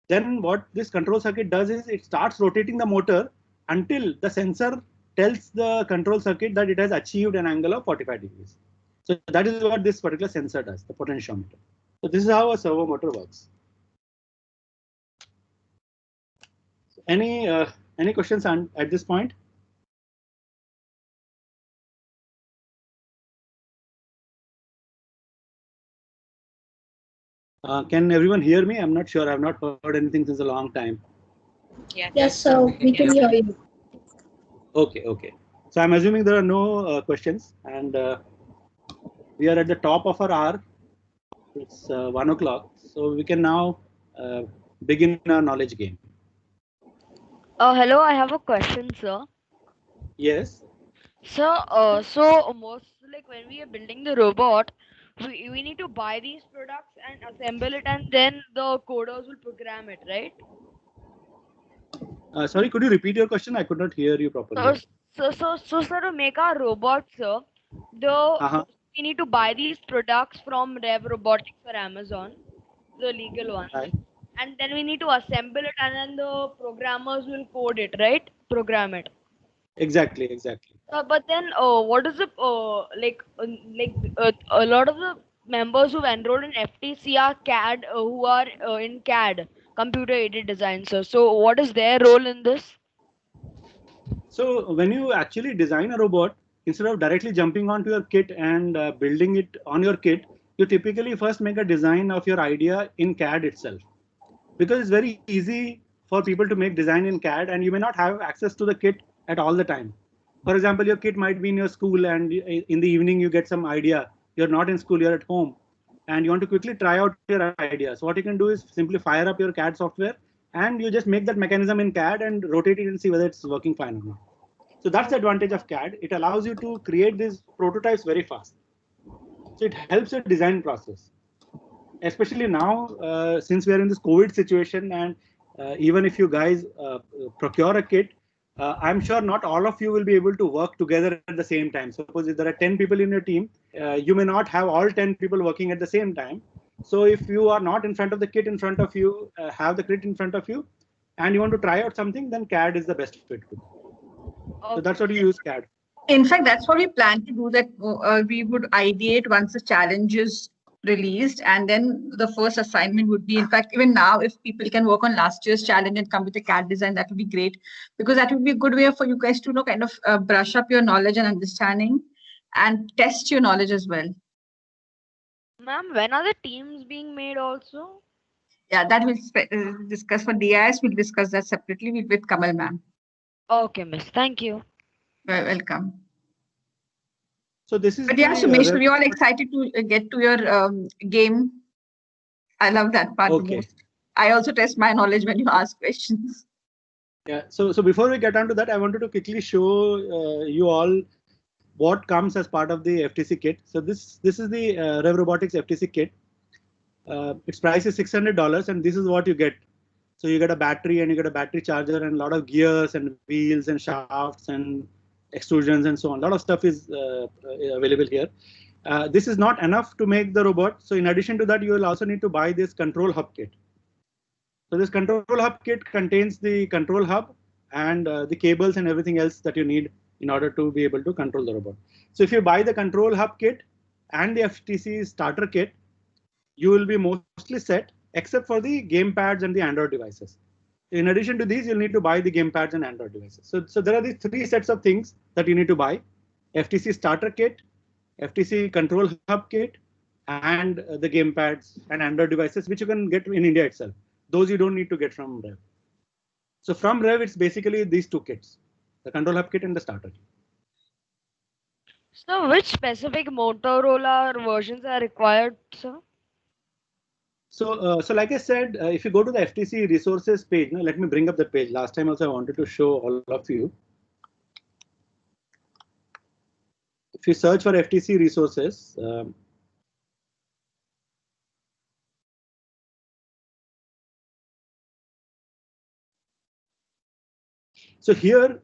then what this control circuit does is it starts rotating the motor until the sensor tells the control circuit that it has achieved an angle of 45 degrees. So that is what this particular sensor does, the potentiometer. So this is how a servo motor works. Any questions at this point? Can everyone hear me? I'm not sure. I've not heard anything since a long time. Yes, so we can hear you. Okay, okay. So I'm assuming there are no questions, and we are at the top of our hour. It's 1 o'clock, so we can now begin our knowledge game. Hello, I have a question, sir. Yes. So, so most like when we are building the robot, we need to buy these products and assemble it, and then the coders will program it, right? Sorry, could you repeat your question? I could not hear you properly. So, sir, to make our robot, sir, we need to buy these products from Rev Robotics or Amazon, the legal ones, Right. and then we need to assemble it, and then the programmers will code it, right? Program it. Exactly, exactly. But then, what is the a lot of the members who've enrolled in FTC are CAD, who are in CAD, computer aided design, sir. So, what is their role in this? So when you actually design a robot, instead of directly jumping onto your kit and building it on your kit, you typically first make a design of your idea in CAD itself, because it's very easy for people to make design in CAD, and you may not have access to the kit at all the time. For example, your kit might be in your school, and in the evening you get some idea. You're not in school, you're at home, and you want to quickly try out your idea. So what you can do is simply fire up your CAD software, and you just make that mechanism in CAD and rotate it and see whether it's working fine or not. So that's the advantage of CAD. It allows you to create these prototypes very fast. So it helps your design process, especially now since we are in this COVID situation, and even if you guys procure a kit, I'm sure not all of you will be able to work together at the same time. Suppose if there are 10 people in your team, you may not have all 10 people working at the same time. So if you are not in front of the kit in front of you, have the kit in front of you, and you want to try out something, then CAD is the best fit. So that's what you use CAD. In fact, that's what we plan to do, that we would ideate once the challenge is released, and then the first assignment would be, in fact, even now, if people can work on last year's challenge and come with a CAD design, that would be great, because that would be a good way for you guys to kind of brush up your knowledge and understanding and test your knowledge as well. Ma'am, when are the teams being made also? Yeah, that we'll discuss for DIS. We'll discuss that separately with Kamal ma'am. Okay, miss. Thank you. Welcome. So this is. But yeah, Sumesh, we're all excited to get to your game. I love that part the most. I also test my knowledge when you ask questions. Yeah. So before we get on to that, I wanted to quickly show you all what comes as part of the FTC kit. So this is the Rev Robotics FTC kit. Its price is $600, and this is what you get. So you get a battery, and you get a battery charger, and a lot of gears and wheels and shafts and extrusions and so on. A lot of stuff is available here. This is not enough to make the robot. So in addition to that, you will also need to buy this control hub kit. So this control hub kit contains the control hub, and the cables and everything else that you need in order to be able to control the robot. So if you buy the control hub kit and the FTC starter kit, you will be mostly set except for the game pads and the Android devices. In addition to these, you'll need to buy the game pads and Android devices. So there are these 3 sets of things that you need to buy: FTC starter kit, FTC control hub kit, and the game pads and Android devices, which you can get in India itself. Those you don't need to get from Rev. So from Rev, it's basically these 2 kits: the control hub kit and the starter kit. So which specific Motorola versions are required, sir? So like I said, if you go to the FTC resources page, now let me bring up the page. Last time also I wanted to show all of you. If you search for FTC resources, so here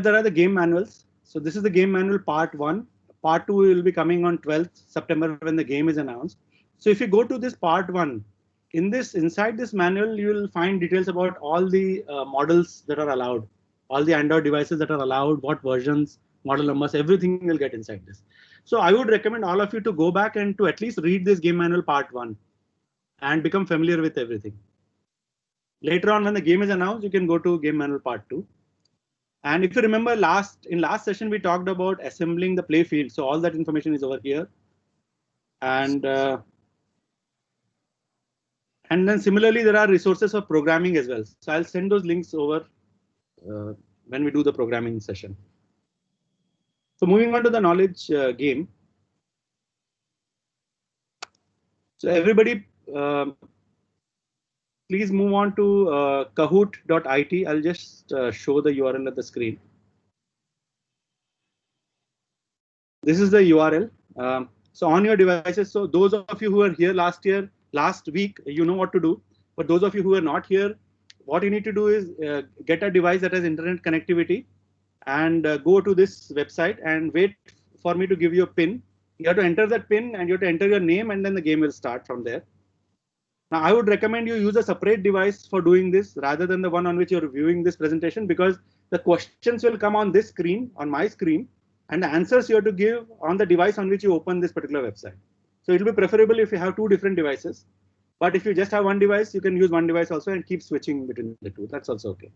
there are the game manuals. So this is the game manual part 1. Part 2 will be coming on 12th September when the game is announced. So if you go to this part 1, inside this manual, you will find details about all the models that are allowed, all the Android devices that are allowed, what versions, model numbers, everything will get inside this. So I would recommend all of you to go back and to at least read this game manual part 1 and become familiar with everything. Later on, when the game is announced, you can go to game manual part 2. And if you remember, in last session, we talked about assembling the play field. So all that information is over here. And then similarly, there are resources for programming as well. So I'll send those links over when we do the programming session. So moving on to the knowledge game. So everybody, please move on to kahoot.it. I'll just show the URL at the screen. This is the URL. So on your devices, so those of you who were here last week, you know what to do. But those of you who are not here, what you need to do is get a device that has internet connectivity and go to this website and wait for me to give you a pin. You have to enter that pin and you have to enter your name, and then the game will start from there. Now, I would recommend you use a separate device for doing this rather than the one on which you're viewing this presentation, because the questions will come on this screen, on my screen, and the answers you have to give on the device on which you open this particular website. So it will be preferable if you have 2 different devices. But if you just have one device, you can use one device also and keep switching between the 2. That's also okay.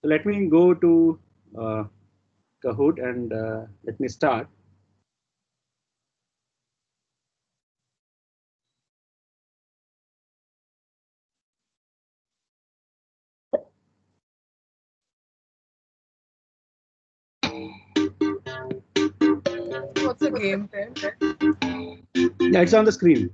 So let me go to Kahoot and let me start. What's the game then? Yeah, it's on the screen.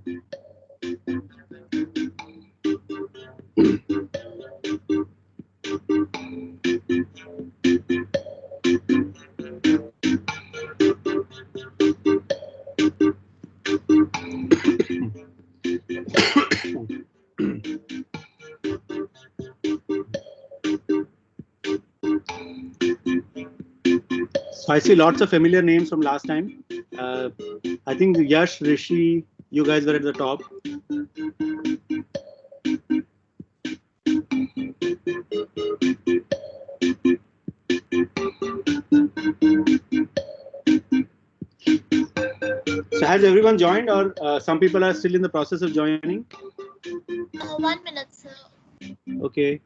So I see lots of familiar names from last time. I think Yash, Rishi, you guys were at the top. So has everyone joined, or some people are still in the process of joining? 1 minute, sir. Okay.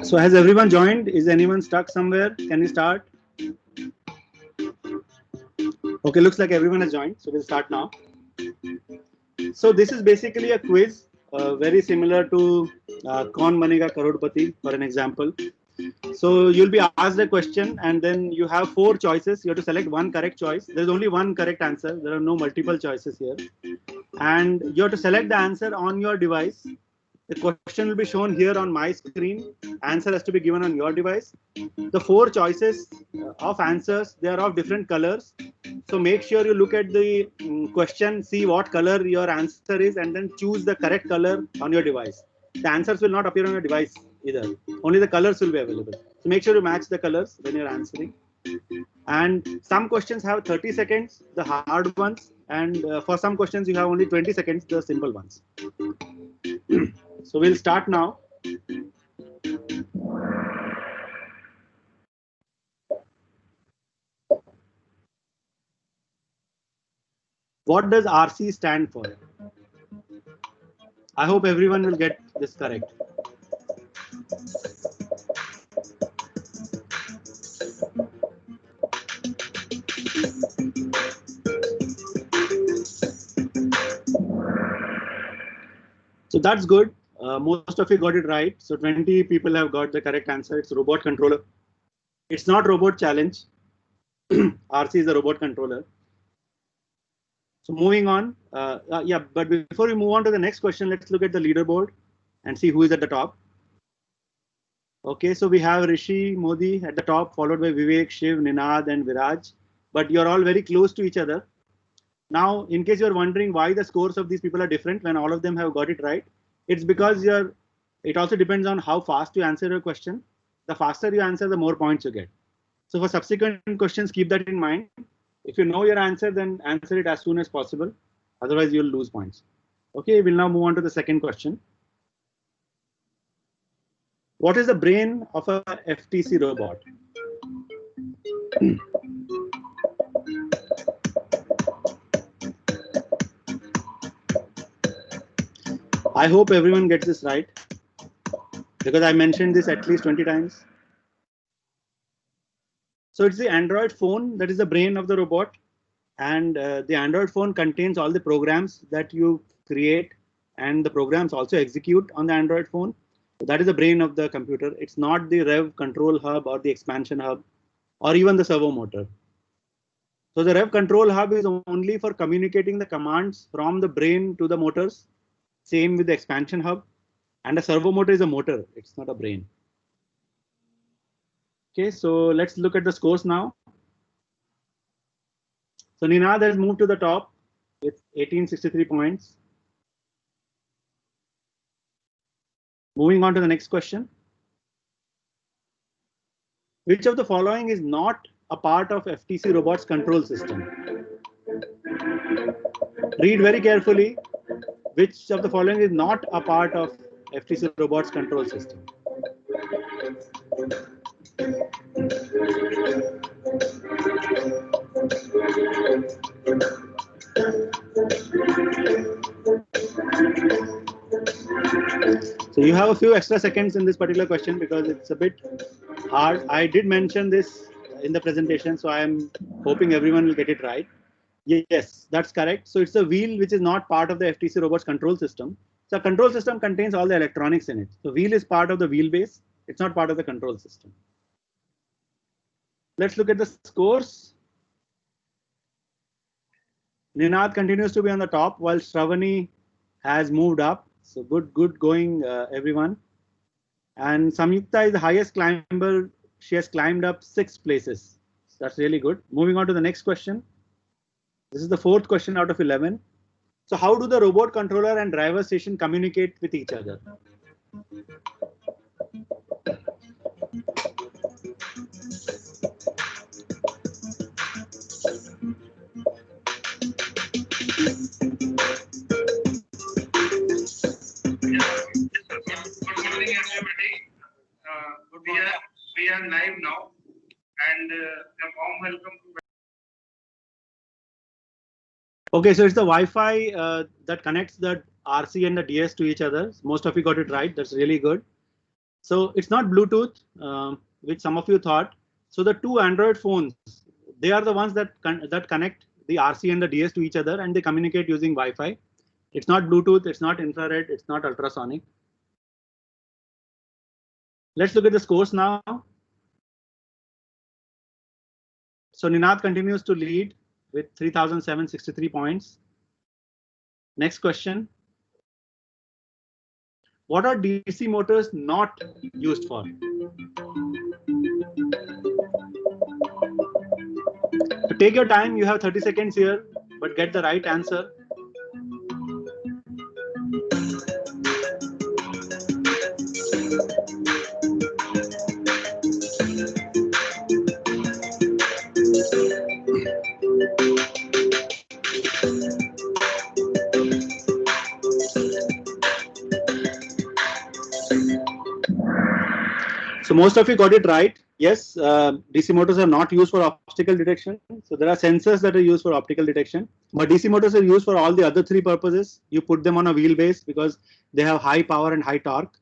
So has everyone joined? Is anyone stuck somewhere? Can we start? Okay, looks like everyone has joined. So we'll start now. So this is basically a quiz, very similar to Kaun Banega Crorepati, for an example. So you'll be asked a question and then you have 4 choices. You have to select one correct choice. There's only one correct answer. There are no multiple choices here. And you have to select the answer on your device The question will be shown here on my screen. Answer has to be given on your device. The 4 choices of answers, they are of different colors. So make sure you look at the question, see what color your answer is, and then choose the correct color on your device. The answers will not appear on your device either. Only the colors will be available. So make sure you match the colors when you're answering. And some questions have 30 seconds, the hard ones, and for some questions you have only 20 seconds, the simple ones. So we'll start now. What does RC stand for? I hope everyone will get this correct. So that's good. Most of you got it right. So 20 people have got the correct answer. It's robot controller. It's not robot challenge. RC is a robot controller. So moving on. Yeah, but before we move on to the next question, let's look at the leaderboard and see who is at the top. Okay, so we have Rishi Modi at the top, followed by Vivek, Shiv, Ninad, and Viraj. But you're all very close to each other. Now, in case you're wondering why the scores of these people are different when all of them have got it right, it's because it also depends on how fast you answer your question. The faster you answer, the more points you get. So for subsequent questions, keep that in mind. If you know your answer, then answer it as soon as possible. Otherwise, you'll lose points. Okay, we'll now move on to the second question. What is the brain of a FTC robot? I hope everyone gets this right, because I mentioned this at least 20 times. So it's the Android phone that is the brain of the robot, and the Android phone contains all the programs that you create, and the programs also execute on the Android phone. So that is the brain of the computer. It's not the rev control hub or the expansion hub or even the servo motor. So the rev control hub is only for communicating the commands from the brain to the motors. Same with the expansion hub, and a servo motor is a motor. It's not a brain. Okay, so let's look at the scores now. So Ninad has moved to the top with 1863 points. Moving on to the next question. Which of the following is not a part of FTC Robot's control system? Read very carefully. Which of the following is not a part of FTC Robot's control system? So you have a few extra seconds in this particular question because it's a bit hard. I did mention this in the presentation, so I am hoping everyone will get it right. Yes, that's correct. So it's a wheel which is not part of the FTC Robot's control system. So a control system contains all the electronics in it. So wheel is part of the wheelbase. It's not part of the control system. Let's look at the scores. Ninad continues to be on the top while Shravani has moved up. So good going, everyone. And Samyukta is the highest climber. She has climbed up 6 places. So that's really good. Moving on to the next question. This is the 4th question out of 11. So how do the robot controller and driver station communicate with each other? Good morning, everybody. We are live now, and a warm welcome to. Okay, so it's the Wi-Fi that connects the RC and the DS to each other. Most of you got it right. That's really good. So it's not Bluetooth, which some of you thought. So the 2 Android phones, they are the ones that connect the RC and the DS to each other, and they communicate using Wi-Fi. It's not Bluetooth. It's not infrared. It's not ultrasonic. Let's look at the scores now. So Ninad continues to lead with 3,763 points. Next question. What are DC motors not used for? So take your time. You have 30 seconds here, but get the right answer. So most of you got it right. Yes, DC motors are not used for obstacle detection. So there are sensors that are used for optical detection, but DC motors are used for all the other three purposes. You put them on a wheelbase because they have high power and high torque.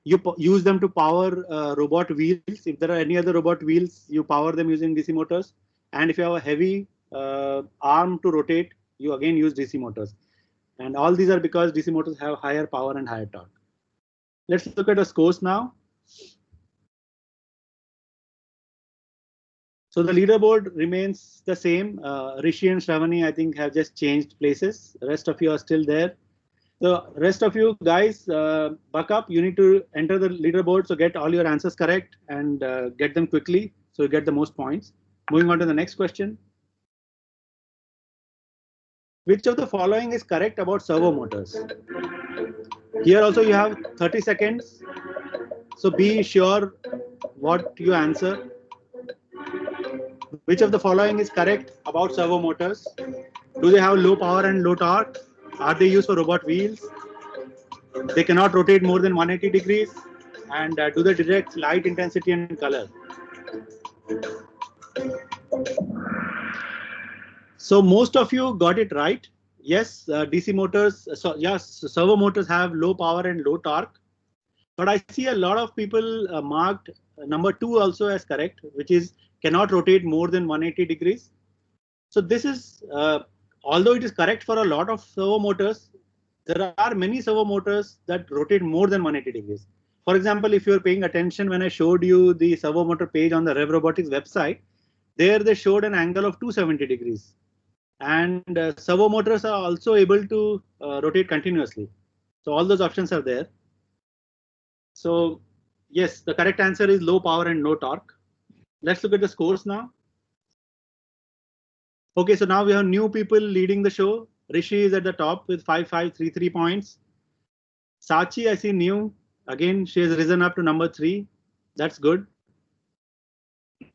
You use them to power robot wheels. If there are any other robot wheels, you power them using DC motors. And if you have a heavy arm to rotate, you again use DC motors. And all these are because DC motors have higher power and higher torque. Let's look at the scores now. So the leaderboard remains the same. Rishi and Shravani, I think, have just changed places. The rest of you are still there. So rest of you guys, buck up. You need to enter the leaderboard, so get all your answers correct and get them quickly, so you get the most points. Moving on to the next question. Which of the following is correct about servo motors? Here also you have 30 seconds. So be sure what you answer. Which of the following is correct about servo motors? Do they have low power and low torque? Are they used for robot wheels? They cannot rotate more than 180 degrees. And do they detect light intensity and color? So most of you got it right. Yes, DC motors, yes, servo motors have low power and low torque. But I see a lot of people marked number 2 also as correct, which is cannot rotate more than 180 degrees. So this is, although it is correct for a lot of servo motors, there are many servo motors that rotate more than 180 degrees. For example, if you're paying attention when I showed you the servo motor page on the Rev Robotics website, there they showed an angle of 270 degrees. And servo motors are also able to rotate continuously. So all those options are there. So yes, the correct answer is low power and no torque. Let's look at the scores now. Okay, so now we have new people leading the show. Rishi is at the top with 5533 points. Sachi, I see new. Again, she has risen up to number 3. That's good.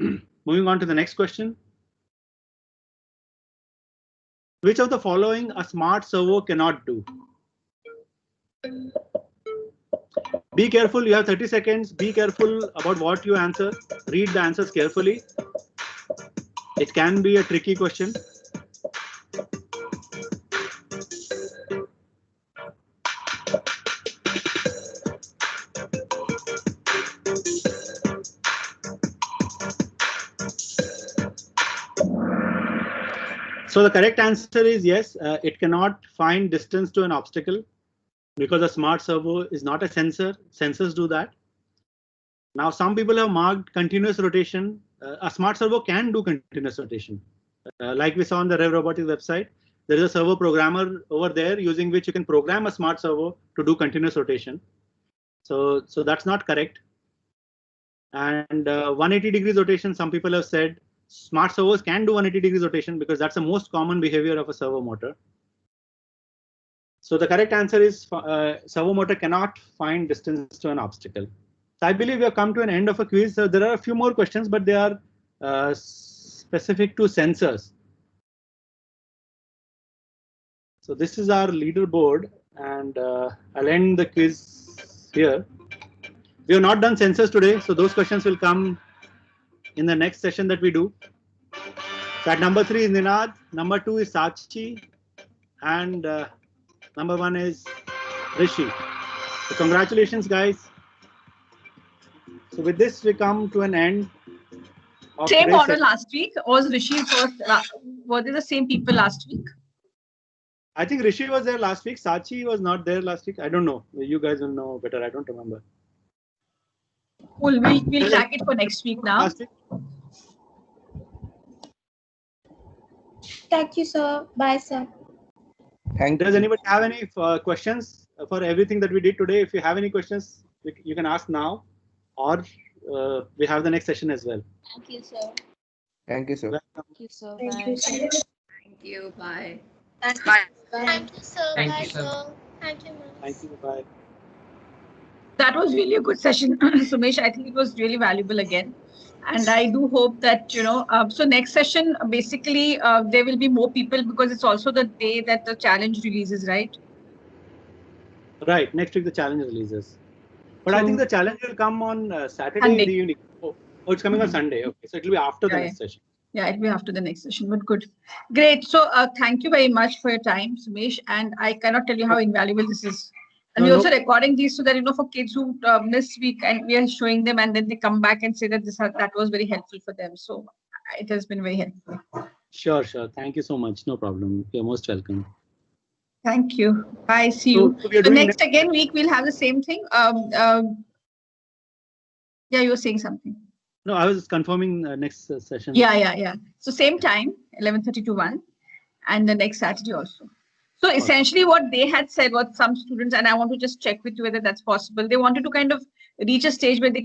Moving on to the next question. Which of the following a smart servo cannot do? Be careful, you have 30 seconds. Be careful about what you answer. Read the answers carefully. It can be a tricky question. So the correct answer is yes, it cannot find distance to an obstacle because a smart servo is not a sensor. Sensors do that. Now, some people have marked continuous rotation. A smart servo can do continuous rotation. Like we saw on the Rev Robotics website, there is a servo programmer over there using which you can program a smart servo to do continuous rotation. So that's not correct. And 180 degrees rotation, some people have said smart servos can do 180 degrees rotation because that's the most common behavior of a servo motor. So the correct answer is servo motor cannot find distance to an obstacle. So I believe we have come to an end of a quiz. So there are a few more questions, but they are specific to sensors. So this is our leaderboard, and I'll end the quiz here. We have not done sensors today, so those questions will come in the next session that we do. So at number 3 is Ninad, number 2 is Sachi, and number 1 is Rishi. So congratulations, guys. So with this, we come to an end. Same order last week, or was Rishi first? Were they the same people last week? I think Rishi was there last week. Sachi was not there last week. I don't know. You guys will know better. I don't remember. Cool. We'll track it for next week now. Last week? Thank you, sir. Bye, sir. Thank Does you. anybody have any questions for everything that we did today? If you have any questions, you can ask now, or we have the next session as well. Thank you, sir. Thank you, sir. Welcome. Thank you, sir. Thank you, sir. Thank you. Bye. Bye. Thank you, sir. Thank Bye, you, sir. sir. Thank you, Thank miss. you. Bye. That was really a good session, Sumesh. I think it was really valuable again. And I do hope that, so next session, basically, there will be more people because it's also the day that the challenge releases, right? Right. Next week, the challenge releases. But I think So- the challenge will come on Saturday in Sunday. the evening. Oh, it's coming on Sunday. Okay. So it will be after the Yeah, next session. Yeah, it'll be after the next session, but good. Great. So thank you very much for your time, Sumesh. And I cannot tell you how invaluable this is. And No, we're no. also recording these so that, for kids who miss week and we are showing them and then they come back and say that that was very helpful for them. So it has been very helpful. Sure. Thank you so much. No problem. You're most welcome. Thank you. Bye. See you. So we are So doing next again week, we'll have the same thing. Yeah, you were saying something. No, I was confirming next session. Yeah. So same time, 11:30 to 1, and the next Saturday also. So essentially what they had said, what some students, and I want to just check with you whether that's possible, they wanted to kind of reach a stage where they